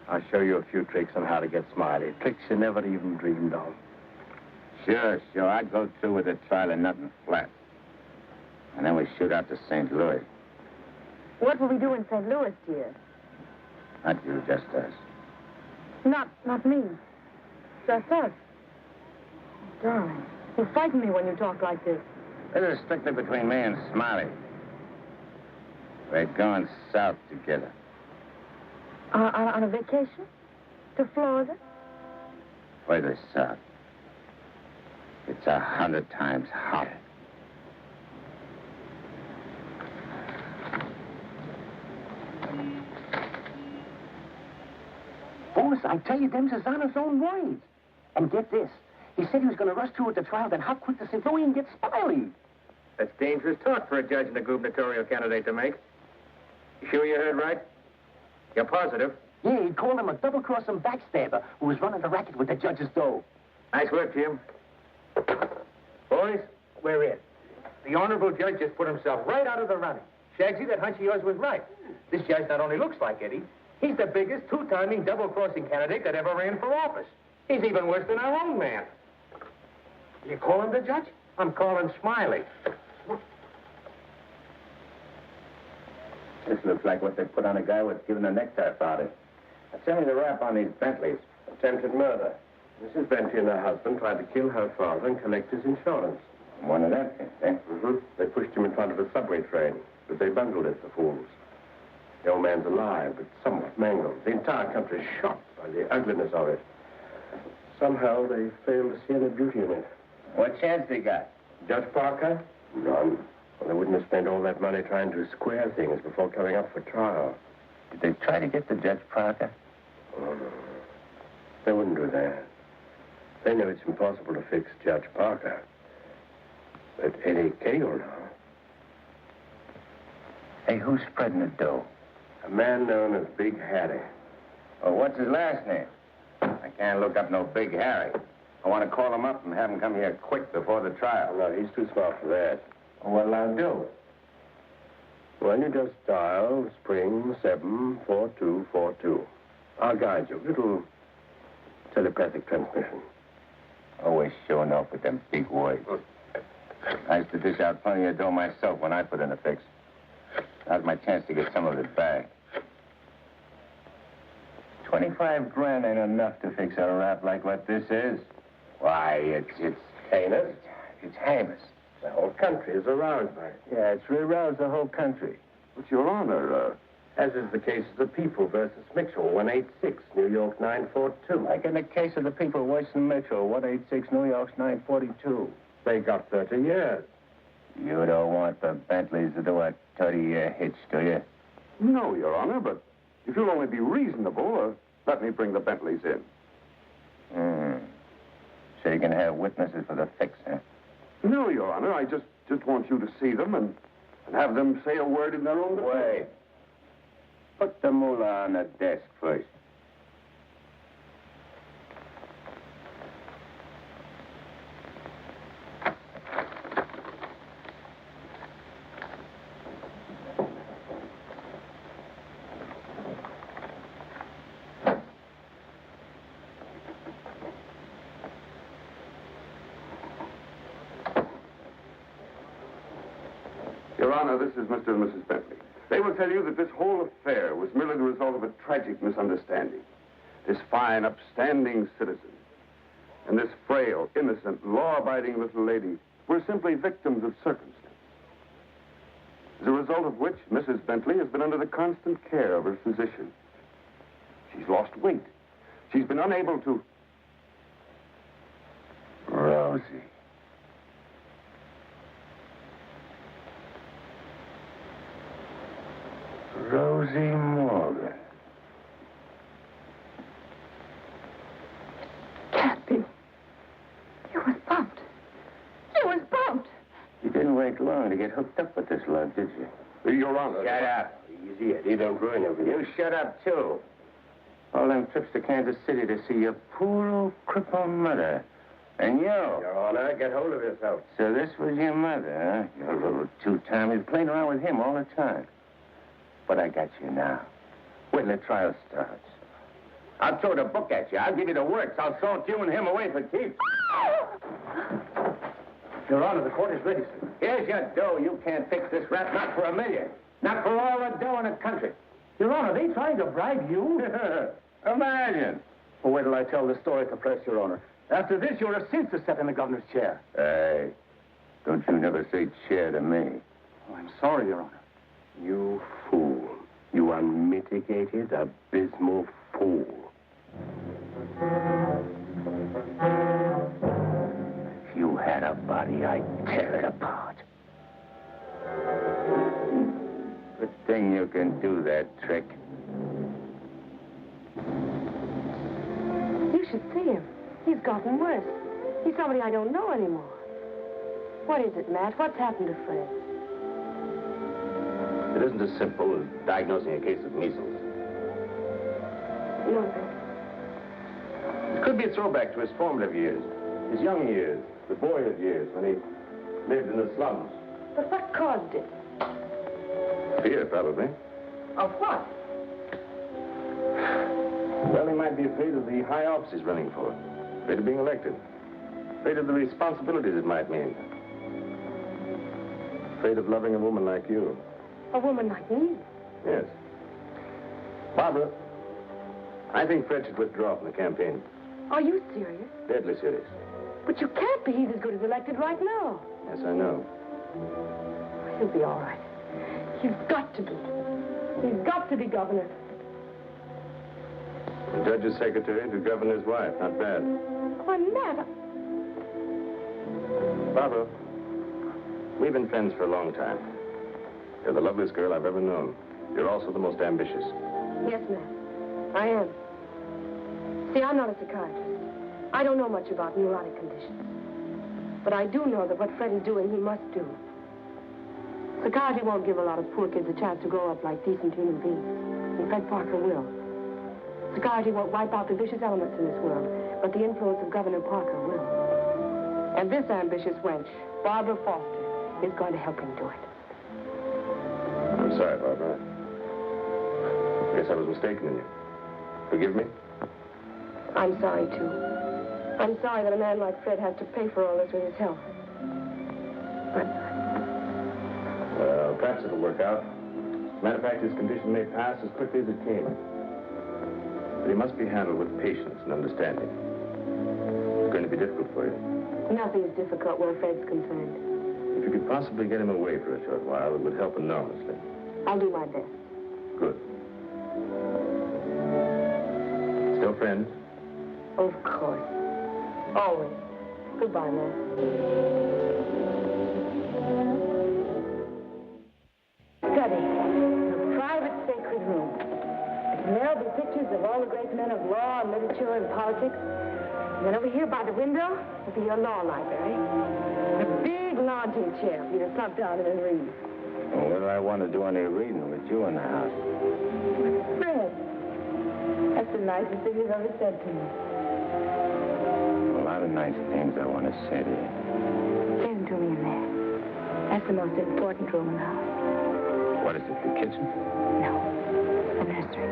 I'll show you a few tricks on how to get Smiley. Tricks you never even dreamed of. Sure, sure. I'd go through with the trial and nothing flat. And then we shoot out to St. Louis. What will we do in St. Louis, dear? Not you, just us. Not me. Just us. Darling, you frighten me when you talk like this. This is strictly between me and Smiley. We're going south together. On a vacation? To Florida? Further south. It's 100 times hotter. Boss, I tell you, them's his honor's own words. And get this. He said he was going to rush through with the trial, then how quick to St. Louis and get Smiley. That's dangerous talk for a judge and a gubernatorial candidate to make. You sure you heard right? You're positive? Yeah, he called him a double-crossing backstabber who was running the racket with the judge's dough. Nice work, Jim. Boys, we're in. The honorable judge just put himself right out of the running. Shagsy, that hunch of yours was right. This judge not only looks like Eddie, he's the biggest two-timing double-crossing candidate that ever ran for office. He's even worse than our own man. You calling the judge? I'm calling Smiley. This looks like what they put on a guy who's given a necktie party. Now, tell me the rap on these Bentleys. Attempted murder. Mrs. Bentley and her husband tried to kill her father and collect his insurance. One of them, eh? Mm-hmm. They pushed him in front of a subway train, but they bungled it, the fools. The old man's alive, but somewhat mangled. The entire country is shocked by the ugliness of it. Somehow they failed to see any beauty in it. What chance they got? Judge Parker? None. Well, they wouldn't have spent all that money trying to square things before coming up for trial. Did they try to get the Judge Parker? Oh, no. They wouldn't do that. They know it's impossible to fix Judge Parker. But Eddie Cagle now. Hey, who's spreading the dough? A man known as Big Harry. Oh, what's his last name? I can't look up no Big Harry. I want to call him up and have him come here quick before the trial. No, he's too smart for that. Well, what'll I do? Well, you just dial spring 74242. I'll guide you. Little telepathic transmission. Always showing off with them big words. I used to dish out plenty of dough myself when I put in a fix. Now's my chance to get some of it back. 25 grand ain't enough to fix a rap like what this is. Why, it's heinous. It's heinous. The whole country is aroused by it. Yeah, it's aroused the whole country. But, Your Honor, as is the case of the People versus Mitchell, 186, New York 942. Like in the case of the People, Weston Mitchell, 186, New York's 942. They got 30 years. You don't want the Bentleys to do a 30-year hitch, do you? No, Your Honor, but if you'll only be reasonable, let me bring the Bentleys in. So you can have witnesses for the fix, huh? No, Your Honor, I just want you to see them and have them say a word in their own defense. Wait. Put the moolah on the desk first. Your Honor, this is Mr. and Mrs. Bentley. They will tell you that this whole affair was merely the result of a tragic misunderstanding. This fine, upstanding citizen and this frail, innocent, law-abiding little lady were simply victims of circumstance. As a result of which, Mrs. Bentley has been under the constant care of her physician. She's lost weight. She's been unable to... Rosie. Rosie Morgan. long to get hooked up with this love, did you? Your Honor. Shut up. Easy it. You don't ruin everything. You shut up, too. All them trips to Kansas City to see your poor old crippled mother. And you. Your Honor, get hold of yourself. So this was your mother, huh? Your little two-timer. You're playing around with him all the time. But I got you now. Wait till the trial starts. I'll throw the book at you. I'll give you the works. I'll salt you and him away for keeps. Your Honor, the court is ready, sir. Here's your dough. You can't fix this rap, not for $1 million. Not for all the dough in the country. Your Honor, they trying to bribe you? Imagine. Well, wait till I tell the story at the press, Your Honor. After this, you're a sin to sit in the governor's chair. Hey, don't you never say chair to me. Oh, I'm sorry, Your Honor. You fool. You unmitigated, abysmal fool. If you had a body, I'd tear it apart. Good thing you can do that trick. You should see him. He's gotten worse. He's somebody I don't know anymore. What is it, Matt? What's happened to Fred? It isn't as simple as diagnosing a case of measles. No. It could be a throwback to his formative years, his young years, the boyhood years when he lived in the slums. But what caused it? Fear, probably. Of what? Well, he might be afraid of the high office he's running for, afraid of being elected, afraid of the responsibilities it might mean, afraid of loving a woman like you. A woman like me? Yes. Barbara, I think Fred should withdraw from the campaign. Are you serious? Deadly serious. But you can't be. He's as good as elected right now. Yes, I know. He'll be all right. He's got to be. He's got to be governor. The judge's secretary to governor's wife. Not bad. Why, Matt, Barbara, we've been friends for a long time. You're the loveliest girl I've ever known. You're also the most ambitious. Yes, Matt. I am. See, I'm not a psychiatrist. I don't know much about neurotic conditions. But I do know that what Fred is doing, he must do. Psychiatry won't give a lot of poor kids a chance to grow up like decent human beings. And Fred Parker will. Psychiatry won't wipe out the vicious elements in this world, but the influence of Governor Parker will. And this ambitious wench, Barbara Foster, is going to help him do it. I'm sorry, Barbara. I guess I was mistaken in you. Forgive me? I'm sorry, too. I'm sorry that a man like Fred has to pay for all this with his health. But well, perhaps it'll work out. Matter of fact, his condition may pass as quickly as it came. But he must be handled with patience and understanding. It's going to be difficult for you. nothing's difficult where Fred's concerned. If you could possibly get him away for a short while, it would help enormously. I'll do my best. Good. Still friends? Of course. Always. Goodbye, man. Study. A private sacred room. There'll be pictures of all the great men of law and literature and politics. And then over here by the window will be your law library. And a big lounging chair for you to slump down in and read. Well, what do I want to do any reading with you in the house? Fred, that's the nicest thing you've ever said to me. A lot of nice things I want to say to you. Say them to me in there. That's the most important room in the house. What is it, the kitchen? No, the nursery.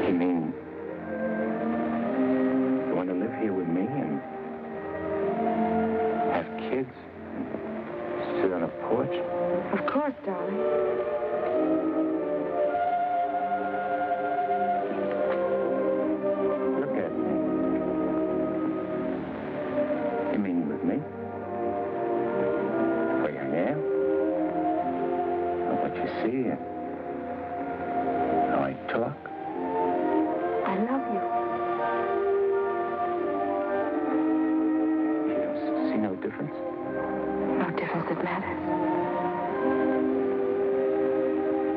You mean you want to live here with me and have kids and sit on a porch? Of course, darling. Look at me. You mean with me? The way I am? And what you see and how I talk? I love you. You don't see no difference? No difference that matters.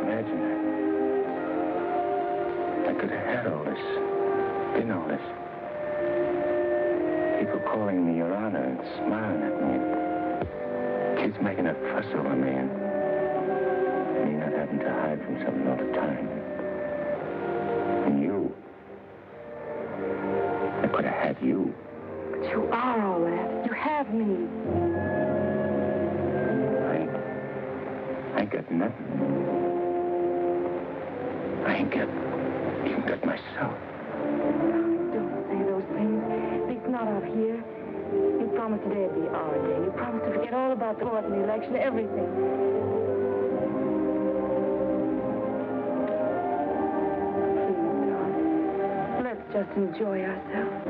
Imagine I could have had all this been all this? People calling me Your Honor and smiling at me. Kids making a fuss over me and me not having to hide from something all the time. And you. I could have had you. But you are all that. You have me. I ain't got nothing. I ain't got even got myself. Don't say those things. At least not out here. You promised today'd be our day. You promised to forget all about the court and the election, everything. Please, darling. Let's just enjoy ourselves.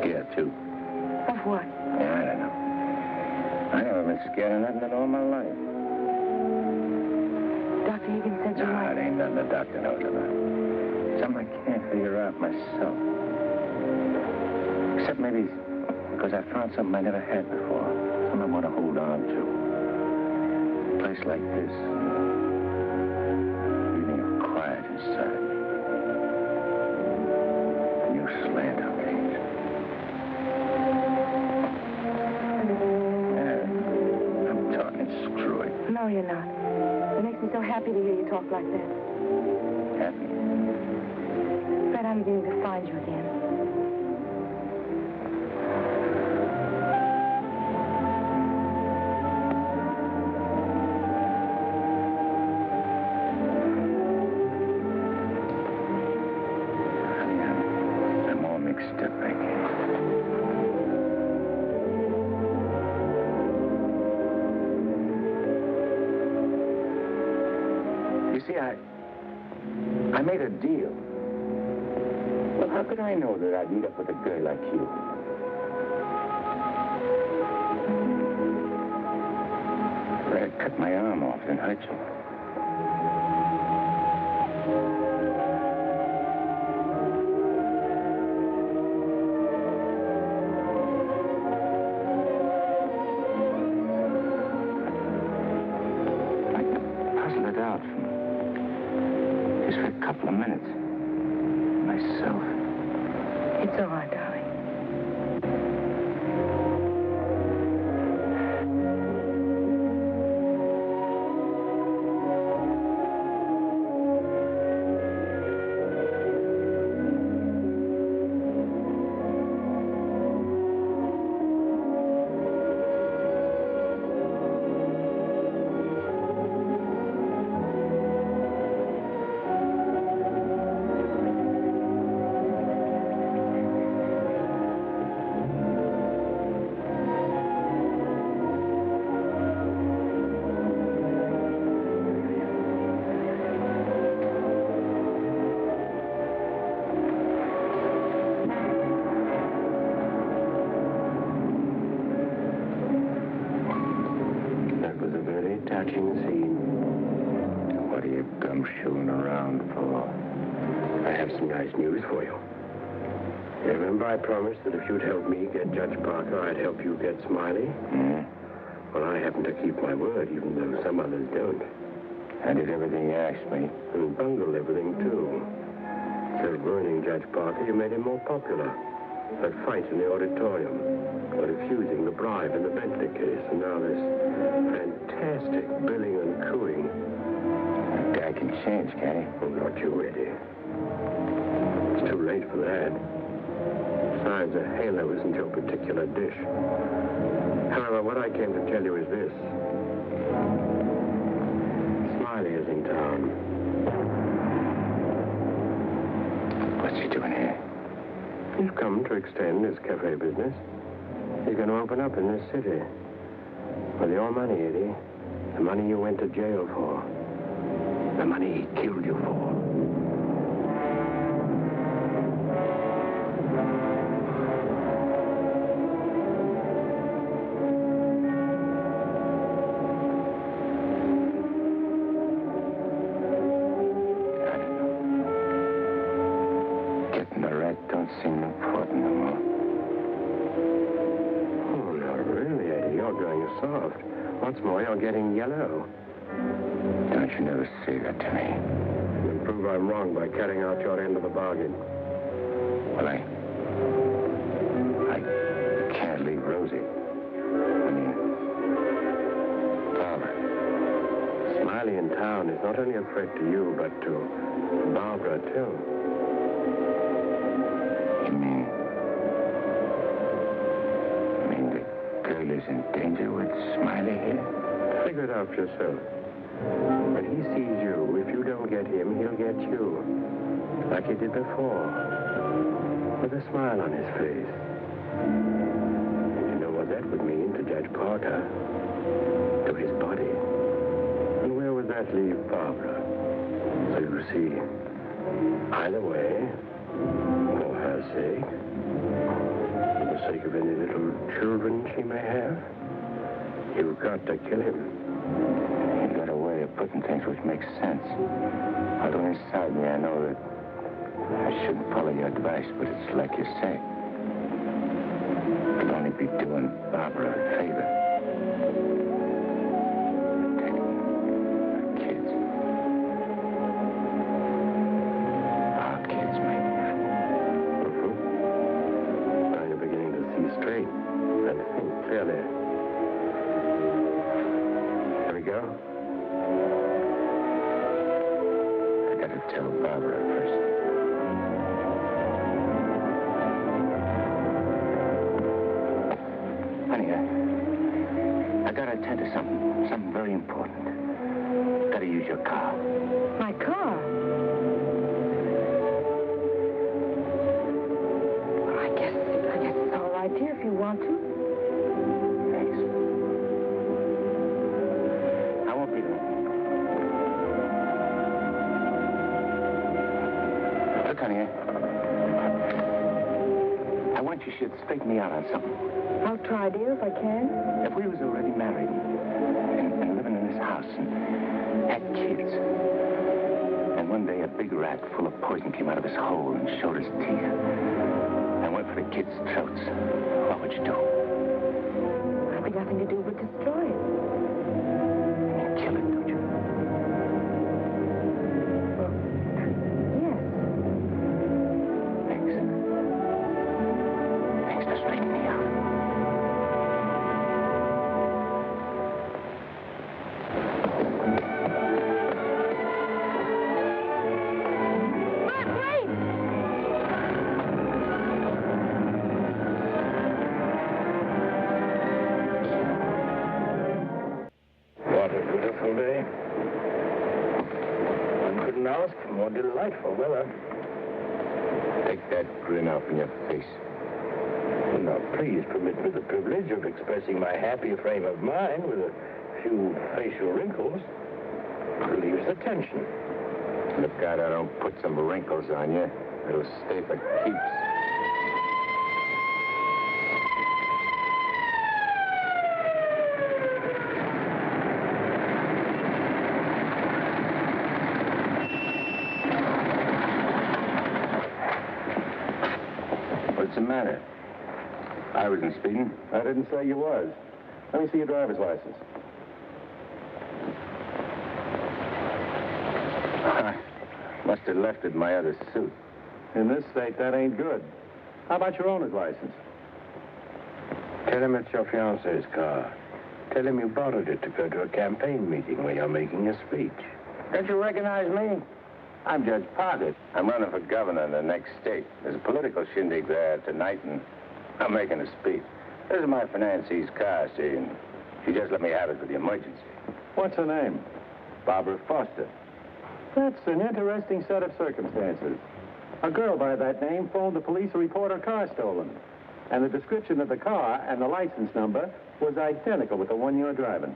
Scared, too. Of what? Yeah, I don't know. I never been scared of nothing in all my life. Dr. Higgins said you might. It ain't nothing the doctor knows about. Something I can't figure out myself. Except maybe because I found something I never had before. Something I want to hold on to. A place like this. Feeling quiet inside. New slant on things. Screw it. No, you're not. It makes me so happy to hear you talk like that. Happy? Fred, I'm beginning to find you again. Honey, I'm all mixed up back here. See, I made a deal. Well, how could I know that I'd meet up with a girl like you? If I'd cut my arm off and hurt you. Couple of minutes. Myself. It's all right, darling. Gumshoeing around for? I have some nice news for you. You remember I promised that if you'd help me get Judge Parker, I'd help you get Smiley? Well, I happen to keep my word, even though some others don't. I did everything you asked me. And bungled everything, too. Instead of ruining Judge Parker, you made him more popular. That fight in the auditorium, or refusing the bribe in the Bentley case, and now this fantastic billing and cooing. That guy can change, can't he? Oh, not you, Eddie. It's too late for that. Besides, a halo isn't your particular dish. However, what I came to tell you is this. Smiley is in town. What's he doing here? He's come to extend his cafe business. He's going to open up in this city. With your money, Eddie. The money you went to jail for. The money he killed you for. seem important no more. Oh, no, really, Eddie, you're going soft. What's more, you're getting yellow. Don't you never say that to me. You'll prove I'm wrong by carrying out your end of the bargain. Well, I can't leave Rosie. I mean, Barbara. Smiley in town is not only a threat to you, but to Barbara, too. You mean the girl is in danger with Smiley here? Figure it out for yourself. When he sees you, if you don't get him, he'll get you. Like he did before. With a smile on his face. And you know what that would mean to Judge Parker? To his body. And where would that leave Barbara? So you see, either way, for her sake, for the sake of any little children she may have, you've got to kill him. You got a way of putting things which makes sense. Although inside me I know that I shouldn't follow your advice, but it's like you say. It'll only be doing Barbara a favor. Protecting our kids. Our kids, mate. I'm beginning to see straight and think clearly. Here we go. I gotta tell Barbara first. Honey, I gotta attend to something very important. Gotta use your car. My car? Well, I guess it's all right, dear, if you want to. Thanks. I won't be long. Look, honey, I want you should straighten me out on something. I'll try, dear, if I can. If we was already married and living in this house and had kids, and one day a big rat full of poison came out of his hole and showed his teeth and went for the kids' throats, what would you do? There'll be nothing to do but destroy it. You kill it, don't you? Well, yes. Thanks. Thanks for straightening me out. What a beautiful day. One couldn't ask for more delightful weather. Take that grin off in your face. Now, please permit me the privilege of expressing my happy frame of mind with a few facial wrinkles. Relieves the tension. Look out, I don't put some wrinkles on you. It'll stay for keeps. What's the matter? I wasn't speeding. I didn't say you was. Let me see your driver's license. I must have left it in my other suit. In this state, that ain't good. How about your owner's license? Tell him it's your fiancé's car. Tell him you borrowed it to go to a campaign meeting where you're making a speech. Don't you recognize me? I'm Judge Parker. I'm running for governor in the next state. There's a political shindig there tonight, and I'm making a speech. This is my financier's car, see, and she just let me have it for the emergency. What's her name? Barbara Foster. That's an interesting set of circumstances. A girl by that name phoned the police to report her car stolen. And the description of the car and the license number was identical with the one you're driving.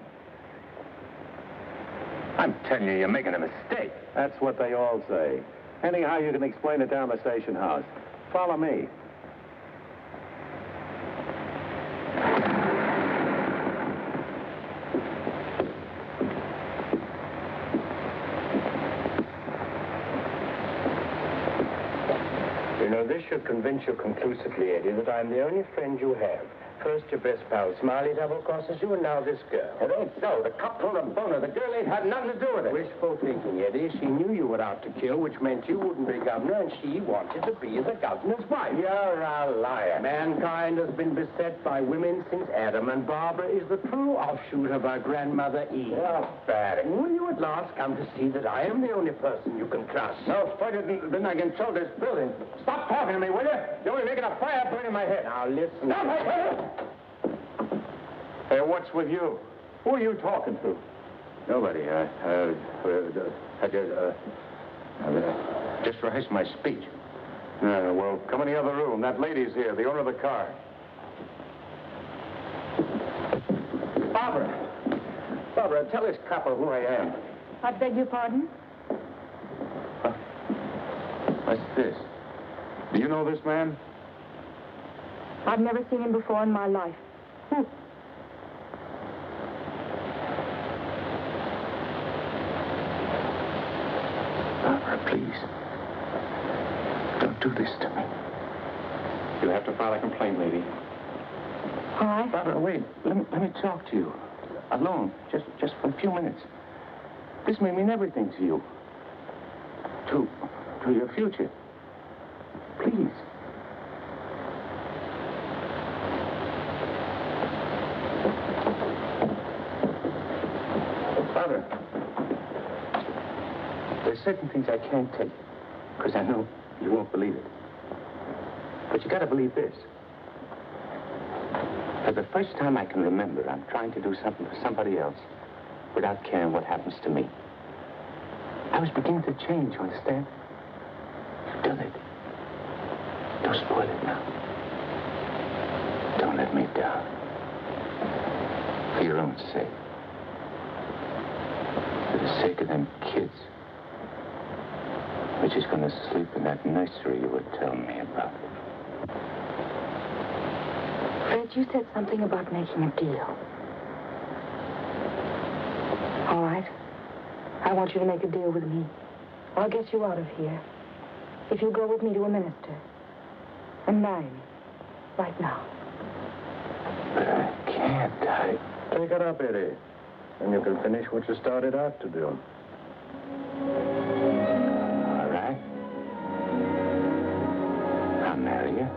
I'm telling you, you're making a mistake. That's what they all say. Anyhow, you can explain it down the station house. Follow me. You know, this should convince you conclusively, Eddie, that I'm the only friend you have. First, your best pal, Smiley, double-crosses you, and now this girl. It ain't so. The cop pulled a boner. The girl ain't had nothing to do with it. Wishful thinking, Eddie. She knew you were out to kill, which meant you wouldn't be governor, and she wanted to be the governor's wife. You're a liar. Mankind has been beset by women since Adam, and Barbara is the true offshoot of our grandmother Eve. You're bad. Will you at last come to see that I am the only person you can trust? No further than I can control this building. Stop talking to me, will you? You're only making a fire burn in my head. Now, listen. Hey, what's with you? Who are you talking to? Nobody. Just rehearsed my speech. Well, come in the other room. That lady's here, the owner of the car. Barbara, tell this copper who I am. I beg your pardon? What's this? Do you know this man? I've never seen him before in my life. Who? Barbara, please. Don't do this to me. You'll have to file a complaint, lady. All right. Barbara, wait. Let me talk to you. Alone. Just for a few minutes. This may mean everything to you. To your future. Please. Barbara. There's certain things I can't tell you, because I know you won't believe it. But you gotta believe this. For the first time I can remember, I'm trying to do something for somebody else without caring what happens to me. I was beginning to change, you understand? You've done it. Don't spoil it now. Don't let me down. For your own sake. For the sake of them kids. Which is going to sleep in that nursery you were telling me about. Fred, you said something about making a deal. All right. I want you to make a deal with me. I'll get you out of here. If you go with me to a minister and marry me right now. But I can't. Take it up, Eddie. And you can finish what you started out to do. All right. I'll marry you.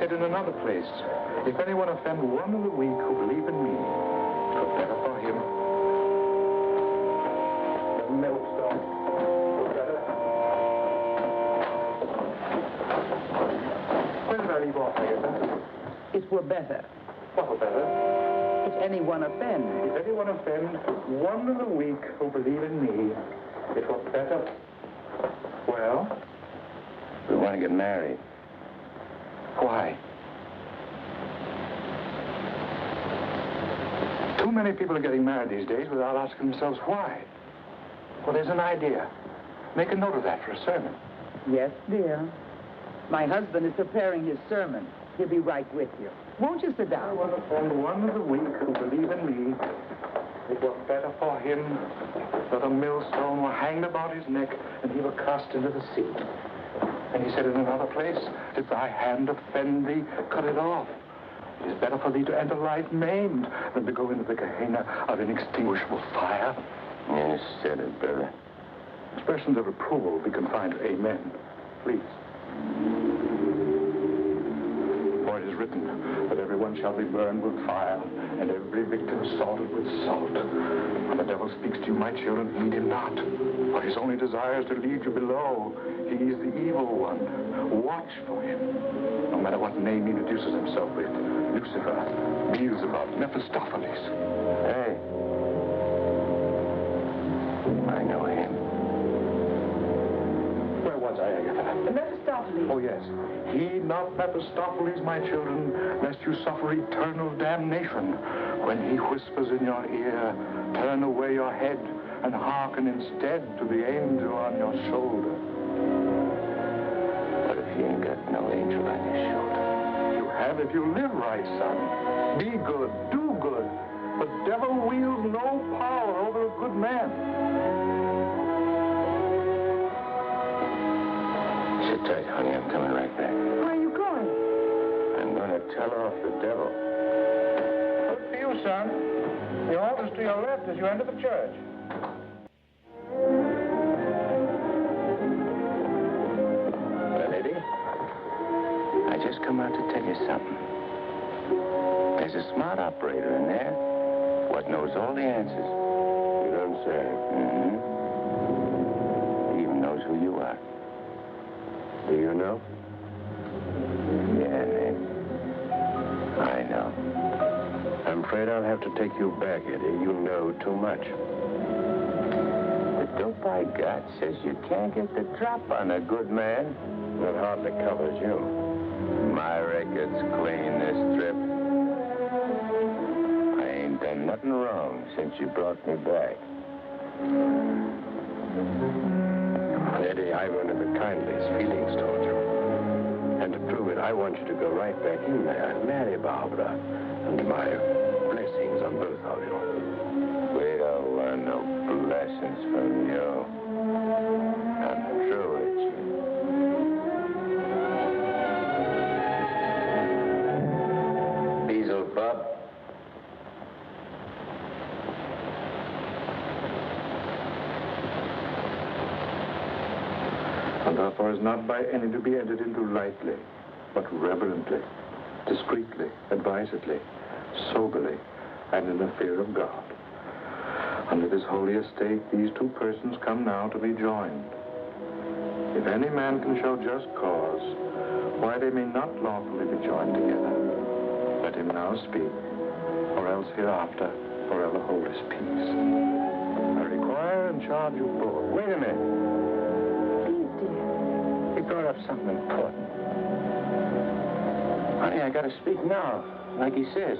In another place, if anyone offend one of the weak who believe in me, for better for him. The millstone. Better. Where did I leave off, Agatha? It were better. What were better? If anyone offend. If anyone offend one of the weak who believe in me, it were better. Well? We want to get married. Why? Too many people are getting married these days without asking themselves why. Well, there's an idea. Make a note of that for a sermon. Yes, dear. My husband is preparing his sermon. He'll be right with you. Won't you sit down? I want to offend one of the weak who believe in me. It were better for him that a millstone were hanged about his neck and he were cast into the sea. And he said in another place, if thy hand offend thee, cut it off. It is better for thee to enter life maimed than to go into the Gehenna of inextinguishable fire. You said it, brother. Expressions of approval will be confined to amen. Please. For it is written that everyone shall be burned with fire, and every victim salted with salt. When the devil speaks to you, my children, heed him not. For his only desire is to lead you below. He is the evil one. Watch for him. No matter what name he introduces himself with. Lucifer, Beelzebub, Mephistopheles. Hey. I know him. Where was I, Agatha? Mephistopheles. Oh, yes. Heed not Mephistopheles, my children, lest you suffer eternal damnation. When he whispers in your ear, turn away your head and hearken instead to the angel on your shoulder. What if you ain't got no angel on your shoulder? You have if you live right, son. Be good, do good. The devil wields no power over a good man. Sit tight, honey. I'm coming right back. Where are you going? I'm going to tell off the devil. Good for you, son. The altar's to your left as you enter the church. Well, Eddie, I just come out to tell you something. There's a smart operator in there what knows all the answers. You don't say. Mm-hmm. He even knows who you are. Do you know? Yeah, Ned. I know. I'm afraid I'll have to take you back, Eddie. You know too much. The dope I got says you can't get the drop on a good man. That hardly covers you. My record's clean this trip. I ain't done nothing wrong since you brought me back. Eddie, I've one of the kindliest feelings toward you. And to prove it, I want you to go right back in there and marry Barbara. And my blessings on both of you. We don't want no blessings from you. I'm through with you. Beelzebub. And therefore is not by any to be entered into lightly, but reverently, discreetly, advisedly, soberly, and in the fear of God. Under this holy estate, these two persons come now to be joined. If any man can show just cause why they may not lawfully be joined together, let him now speak, or else hereafter forever hold his peace. I require and charge you both. Wait a minute. Please, dear. He brought up something important. Honey, I gotta speak now, like he says.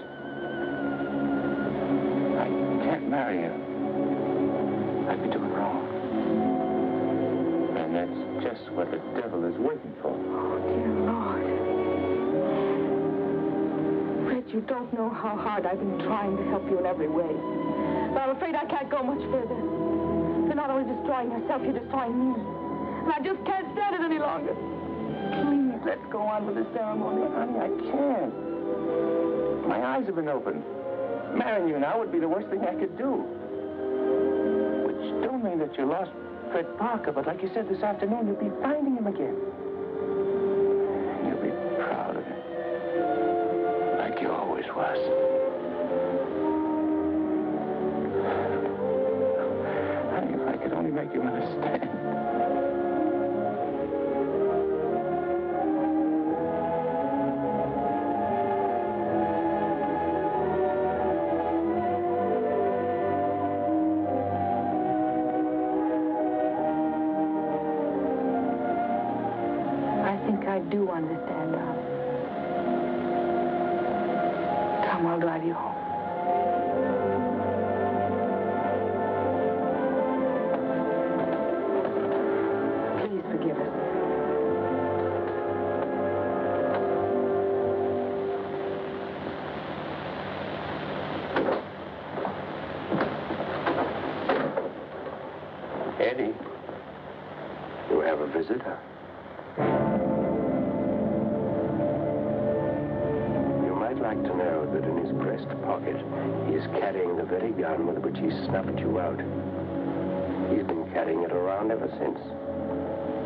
I can't marry him. I'd be doing wrong. And that's just what the devil is waiting for. Oh, dear Lord. Fred, you don't know how hard I've been trying to help you in every way. But I'm afraid I can't go much further. You're not only destroying yourself, you're destroying me. And I just can't stand it any longer. Please, let's go on with the ceremony. Honey, I can't. My eyes have been opened. Marrying you now would be the worst thing I could do. Which don't mean that you lost Fred Parker, but like you said this afternoon, you'll be finding him again. And you'll be proud of him. Like you always was. Honey, if I could only make you understand. I do understand, darling. Come, I'll drive you home. Please forgive us. Eddie, You have a visitor. Like to know that in his breast pocket he is carrying the very gun with which he snuffed you out. He's been carrying it around ever since.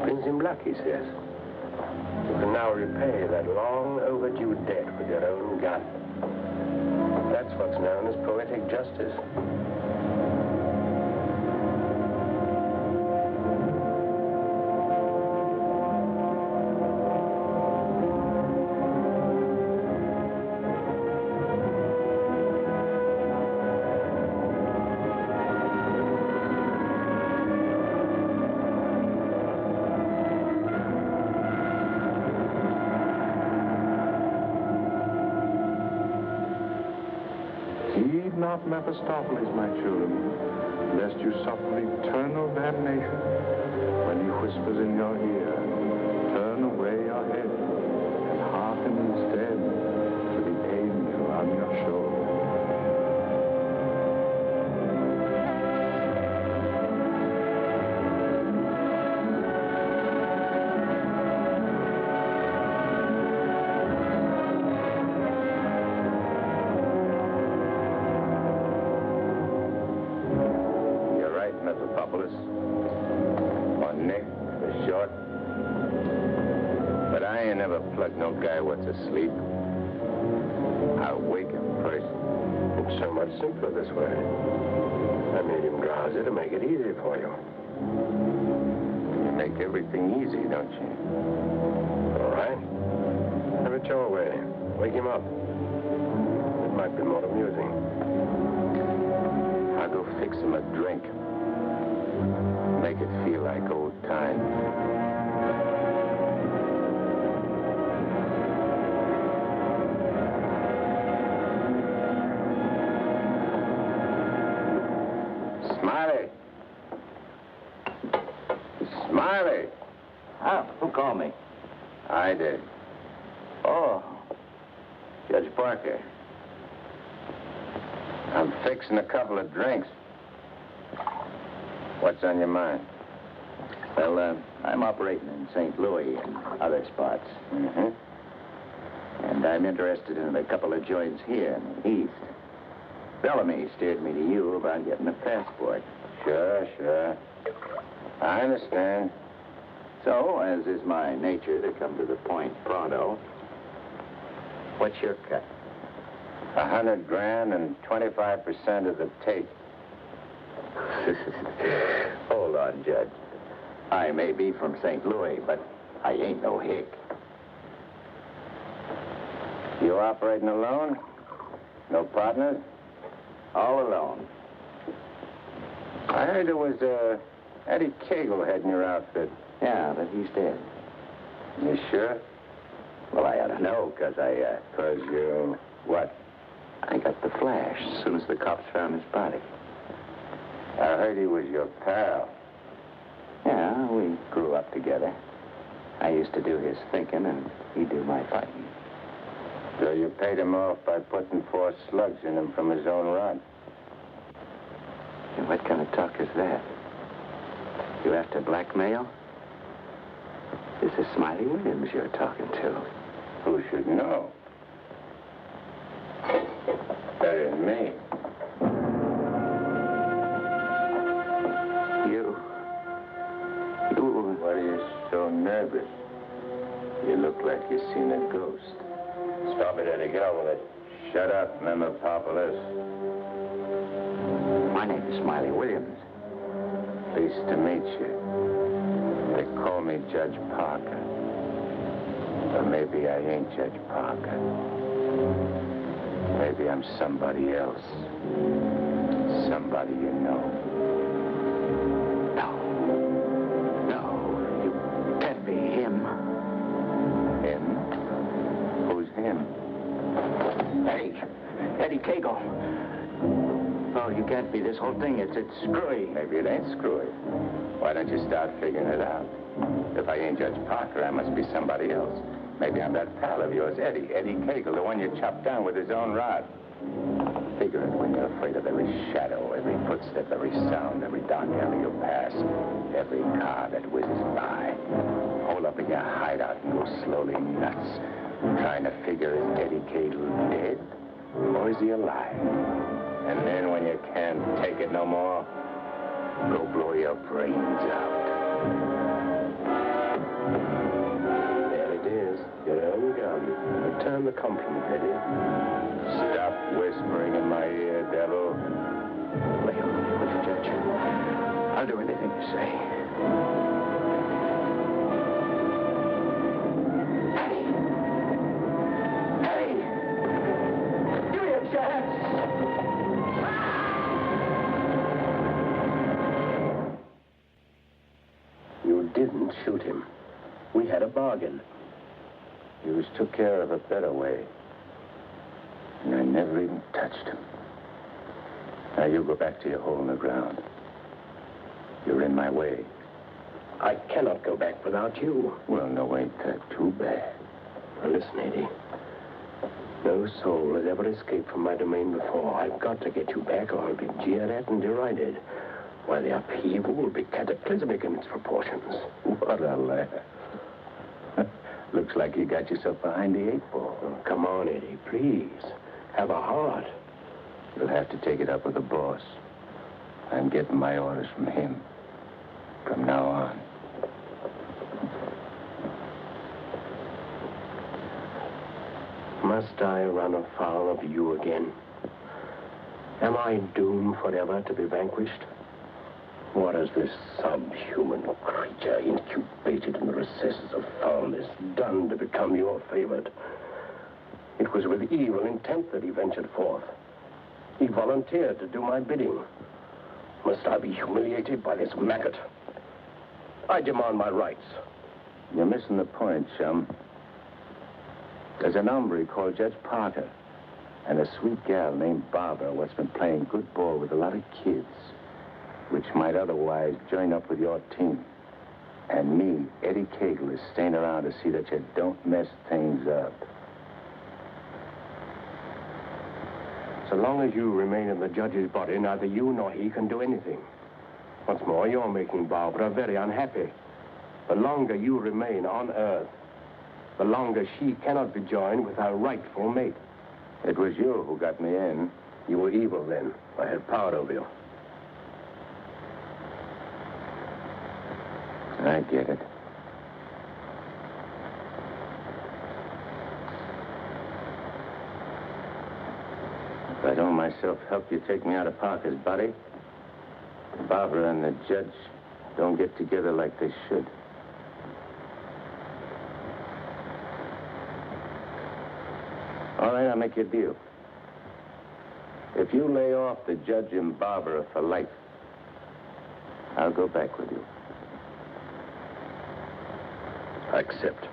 Brings him luck, he says. You can now repay that long overdue debt with your own gun. That's what's known as poetic justice. Heed not Mephistopheles, my children, lest you suffer eternal damnation when he whispers in your ear, turn away your head and hearken instead to the angel on your shoulder. Plug no guy what's asleep. I'll wake him first. It's so much simpler this way. I made him drowsy to make it easy for you. You make everything easy, don't you? All right. Have it your way. Wake him up. It might be more amusing. I'll go fix him a drink. Make it feel like old times. Smiley! Ah, who called me? I did. Oh, Judge Parker. I'm fixing a couple of drinks. What's on your mind? well, I'm operating in St. Louis and other spots. Mm-hmm. And I'm interested in a couple of joints here in the East. Bellamy steered me to you about getting a passport. Sure. I understand. So, as is my nature to come to the point pronto, what's your cut? $100 grand and 25% of the take. Hold on, Judge. I may be from St. Louis, but I ain't no hick. You operating alone? No partners? All alone. I heard there was Eddie Cagle heading your outfit. Yeah, but he's dead. You sure? Well, I ought to know, because Because you... what? I got the flash as soon as the cops found his body. I heard he was your pal. Yeah, we grew up together. I used to do his thinking, and he'd do my fighting. So you paid him off by putting 4 slugs in him from his own rod? And what kind of talk is that? You after blackmail? This is Smiley Williams you're talking to. Who should know? Better than me. You... What are you so nervous? You look like you've seen a ghost. Stop it, Eddie. Get on with it. Shut up, Memopopolis. My name is Smiley Williams. Pleased to meet you. They call me Judge Parker. Or maybe I ain't Judge Parker. Maybe I'm somebody else. Somebody you know. No, you can't be him. Him? Who's him? Eddie Cagle. Oh, you can't be. This whole thing, it's screwy. Maybe it ain't screwy. Why don't you start figuring it out? If I ain't Judge Parker, I must be somebody else. Maybe I'm that pal of yours, Eddie Cagle, the one you chopped down with his own rod. Figure it when you're afraid of every shadow, every footstep, every sound, every dark alley you pass, every car that whizzes by. Hole up in your hideout and go slowly nuts, trying to figure, is Eddie Cagle dead or is he alive? And then when you can't take it no more, go blow your brains out. There it is. Your own gun. Return the compliment, Eddie. Stop whispering in my ear, devil. Lay on me with the Judge. I'll do anything you say. Hey! Give me a chance! You didn't shoot him. We had a bargain. He was took care of a better way. And I never even touched him. Now, you go back to your hole in the ground. You're in my way. I cannot go back without you. Well, no, ain't that too bad. Now, listen, Eddie. No soul has ever escaped from my domain before. I've got to get you back or I'll be jeered at and derided. Why, the upheaval will be cataclysmic in its proportions. What a laugh. Looks like you got yourself behind the 8 ball. Oh, come on, Eddie, please. Have a heart. You'll have to take it up with the boss. I'm getting my orders from him. From now on. Must I run afoul of you again? Am I doomed forever to be vanquished? What has this subhuman creature incubated in the recesses of foulness done to become your favorite? It was with evil intent that he ventured forth. He volunteered to do my bidding. Must I be humiliated by this maggot? I demand my rights. You're missing the point, chum. There's an hombre called Judge Parker and a sweet gal named Barbara what's been playing good ball with a lot of kids, which might otherwise join up with your team. And me, Eddie Cagle, is staying around to see that you don't mess things up. So long as you remain in the judge's body, neither you nor he can do anything. What's more, you're making Barbara very unhappy. The longer you remain on Earth, the longer she cannot be joined with her rightful mate. It was you who got me in. You were evil then. I had power over you. I get it. If I don't myself help you take me out of Parker's body, Barbara and the judge don't get together like they should. All right, I'll make you a deal. If you lay off the judge and Barbara for life, I'll go back with you. I accept.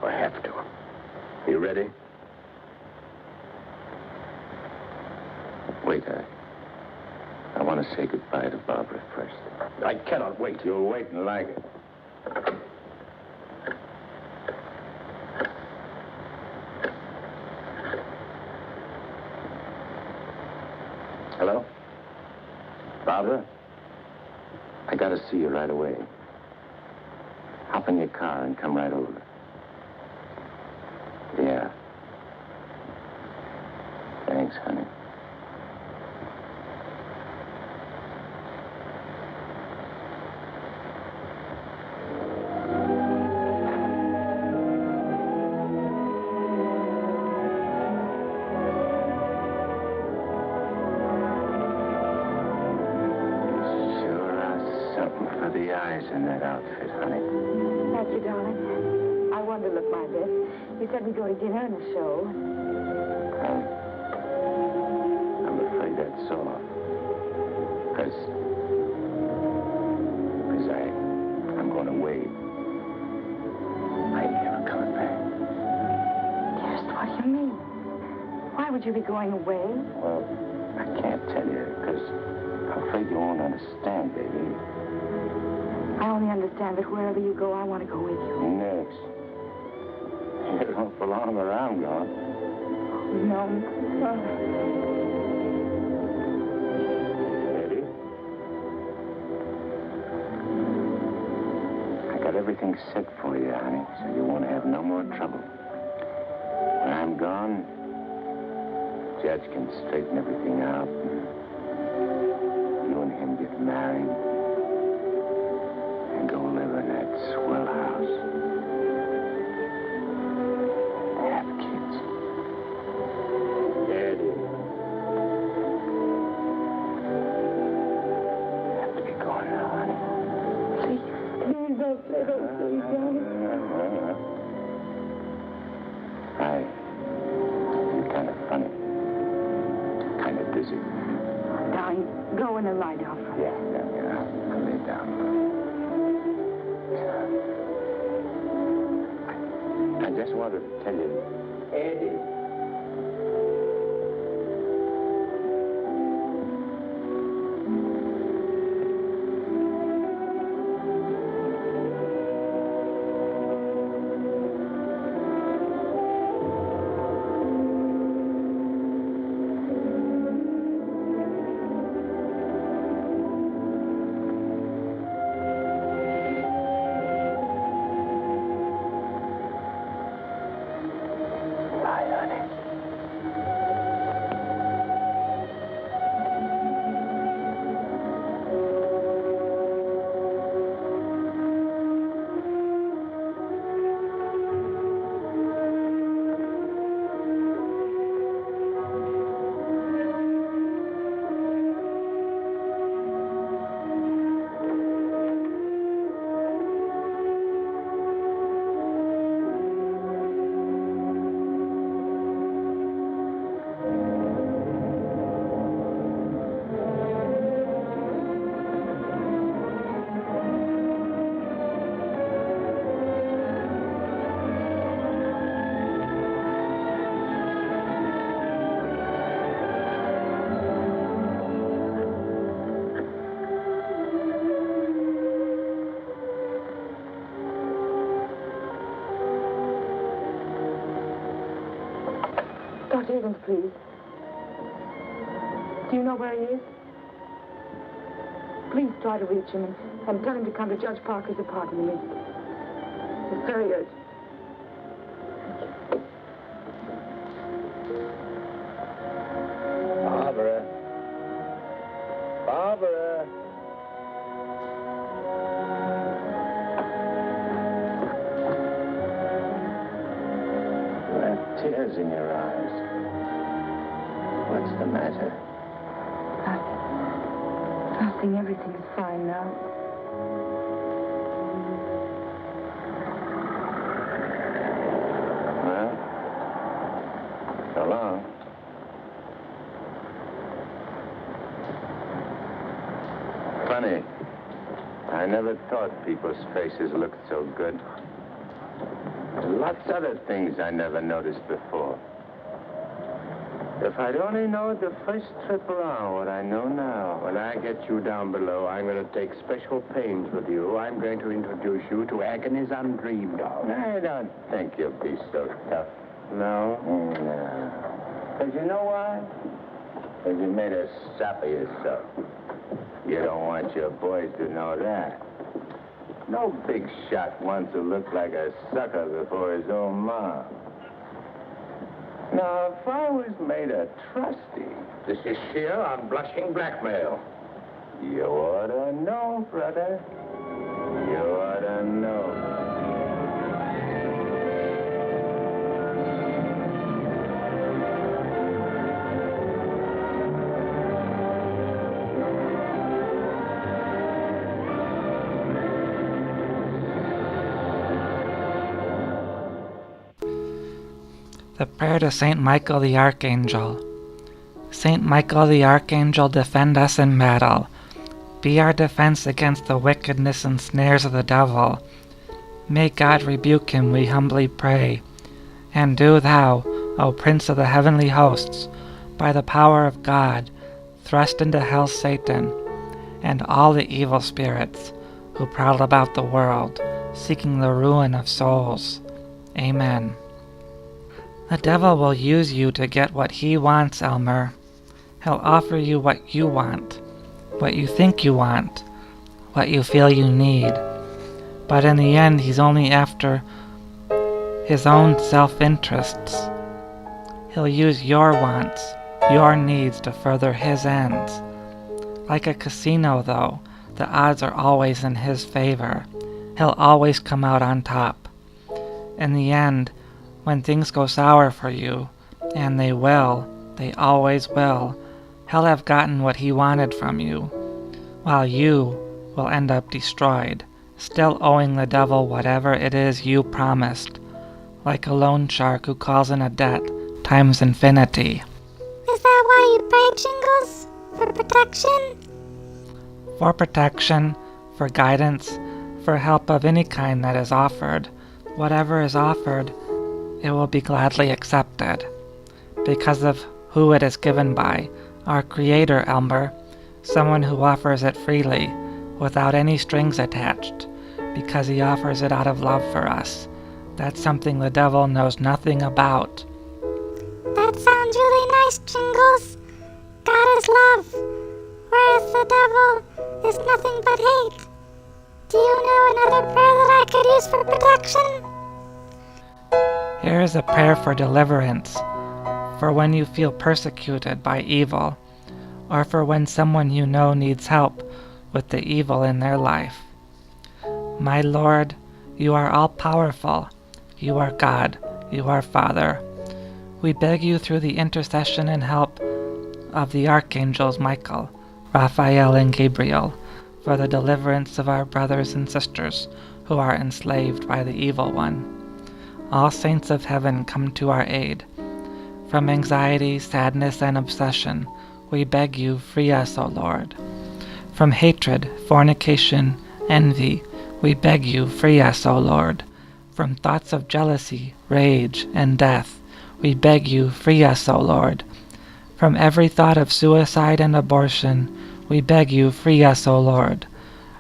I have to. You ready? Wait, I want to say goodbye to Barbara first. I cannot wait. You'll wait and like it. Hello? Barbara? I gotta see you right away. Hop in your car and come right over. Yeah. Thanks, honey. In that outfit, honey. Thank you, darling. I wanted to look my best. You said we'd go to dinner and a show. I'm afraid that's all. Because I'm going away. I ain't never coming back. Dearest, what do you mean? Why would you be going away? Well, I can't tell you, because I'm afraid you won't understand, baby. I only understand that wherever you go, I want to go with you. Next. You don't belong where I'm going. No. Eddie? I got everything set for you, honey, so you won't have no more trouble. When I'm gone, Judge can straighten everything out. You and him get married. And go live in that swell house. Have kids. Eddie. I have to be going now, honey. Please don't say those things, darling. You're kind of funny. Kind of dizzy. Darling, go in and lie down. Yeah. I'll lay down. I just wanted to tell you, Eddie. Dr. Higgins, please. Do you know where he is? Please try to reach him and tell him to come to Judge Parker's apartment immediately. It's very urgent. Barbara. Barbara. You have tears in your eyes. What's the matter? Nothing. Everything's fine now. Well, so long. Funny. I never thought people's faces looked so good. Lots of other things I never noticed before. If I'd only known the first trip around what I know now, when I get you down below, I'm going to take special pains with you. I'm going to introduce you to agonies undreamed of. I don't think you'll be so tough. No? No. Because you know why? Because you made a sap of yourself. You don't want your boys to know that. No big shot wants to look like a sucker before his own mom. Now, if I was made a trustee... This is sheer unblushing blackmail. You ought to know, brother. You ought to know. The prayer to Saint Michael the Archangel. Saint Michael the Archangel, defend us in battle. Be our defense against the wickedness and snares of the devil. May God rebuke him, we humbly pray. And do thou, O Prince of the heavenly hosts, by the power of God, thrust into hell Satan, and all the evil spirits who prowl about the world, seeking the ruin of souls. Amen. The devil will use you to get what he wants, Elmer. He'll offer you what you want, what you think you want, what you feel you need. But in the end, he's only after his own self-interests. He'll use your wants, your needs to further his ends. Like a casino, though, the odds are always in his favor. He'll always come out on top. In the end, when things go sour for you, and they always will, he'll have gotten what he wanted from you, while you will end up destroyed, still owing the devil whatever it is you promised, like a loan shark who calls in a debt times infinity. Is that why you pray, Jingles? For protection? For protection, for guidance, for help of any kind that is offered. Whatever is offered, it will be gladly accepted, because of who it is given by, our Creator, Elmer, someone who offers it freely, without any strings attached, because he offers it out of love for us. That's something the devil knows nothing about. That sounds really nice, Jingles. God is love, whereas the devil is nothing but hate. Do you know another prayer that I could use for protection? Here is a prayer for deliverance, for when you feel persecuted by evil, or for when someone you know needs help with the evil in their life. My Lord, you are all-powerful. You are God. You are Father. We beg you through the intercession and help of the archangels Michael, Raphael, and Gabriel, for the deliverance of our brothers and sisters who are enslaved by the evil one. All saints of heaven, come to our aid. From anxiety, sadness, and obsession, we beg you, free us, O Lord. From hatred, fornication, envy, we beg you, free us, O Lord. From thoughts of jealousy, rage, and death, we beg you, free us, O Lord. From every thought of suicide and abortion, we beg you, free us, O Lord.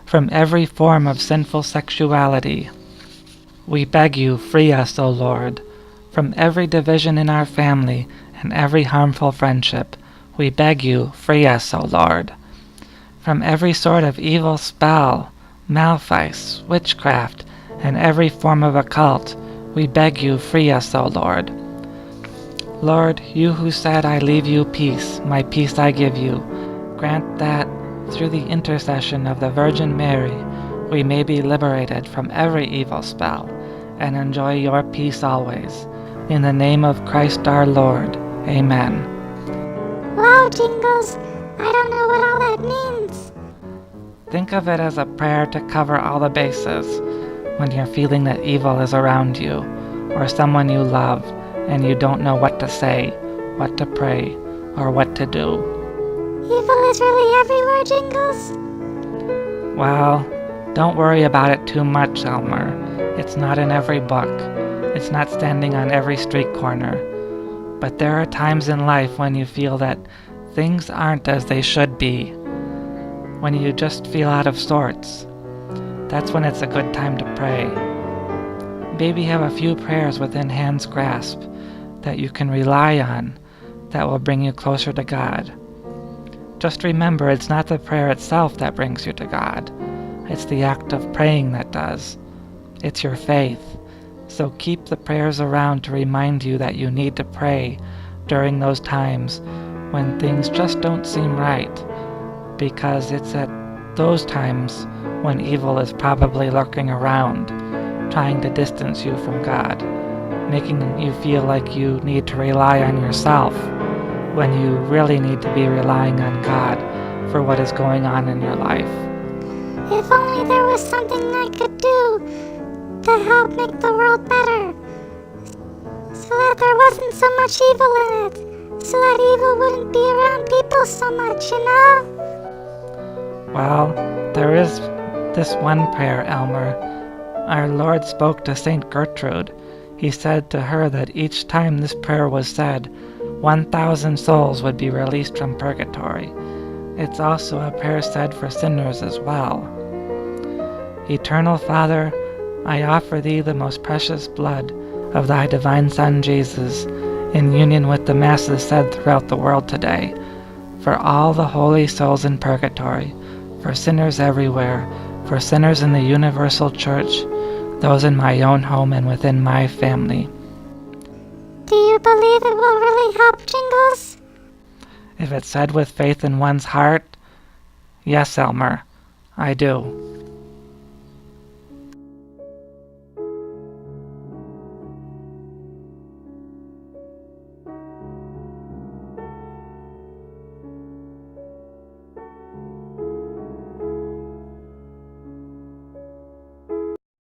From every form of sinful sexuality, we beg you, free us, O Lord. From every division in our family and every harmful friendship. We beg you, free us, O Lord. From every sort of evil spell, malvice, witchcraft, and every form of occult, we beg you, free us, O Lord. Lord, you who said, I leave you peace, my peace I give you, grant that, through the intercession of the Virgin Mary, we may be liberated from every evil spell, and enjoy your peace always. In the name of Christ our Lord. Amen. Wow, Jingles, I don't know what all that means. Think of it as a prayer to cover all the bases when you're feeling that evil is around you, or someone you love, and you don't know what to say, what to pray, or what to do. Evil is really everywhere, Jingles? Well, don't worry about it too much, Elmer. It's not in every book. It's not standing on every street corner. But there are times in life when you feel that things aren't as they should be, when you just feel out of sorts. That's when it's a good time to pray. Maybe have a few prayers within hand's grasp that you can rely on that will bring you closer to God. Just remember, it's not the prayer itself that brings you to God. It's the act of praying that does. It's your faith. So keep the prayers around to remind you that you need to pray during those times when things just don't seem right, because it's at those times when evil is probably lurking around, trying to distance you from God, making you feel like you need to rely on yourself when you really need to be relying on God for what is going on in your life. If only there was something I could do to help make the world better, so that there wasn't so much evil in it, so that evil wouldn't be around people so much, you know? Well, there is this one prayer, Elmer. Our Lord spoke to Saint Gertrude. He said to her that each time this prayer was said, 1,000 souls would be released from purgatory. It's also a prayer said for sinners as well. Eternal Father, I offer thee the most precious blood of thy divine Son Jesus, in union with the masses said throughout the world today, for all the holy souls in purgatory, for sinners everywhere, for sinners in the universal church, those in my own home and within my family. Do you believe it will really help, Jingles? If it's said with faith in one's heart, yes, Elmer, I do.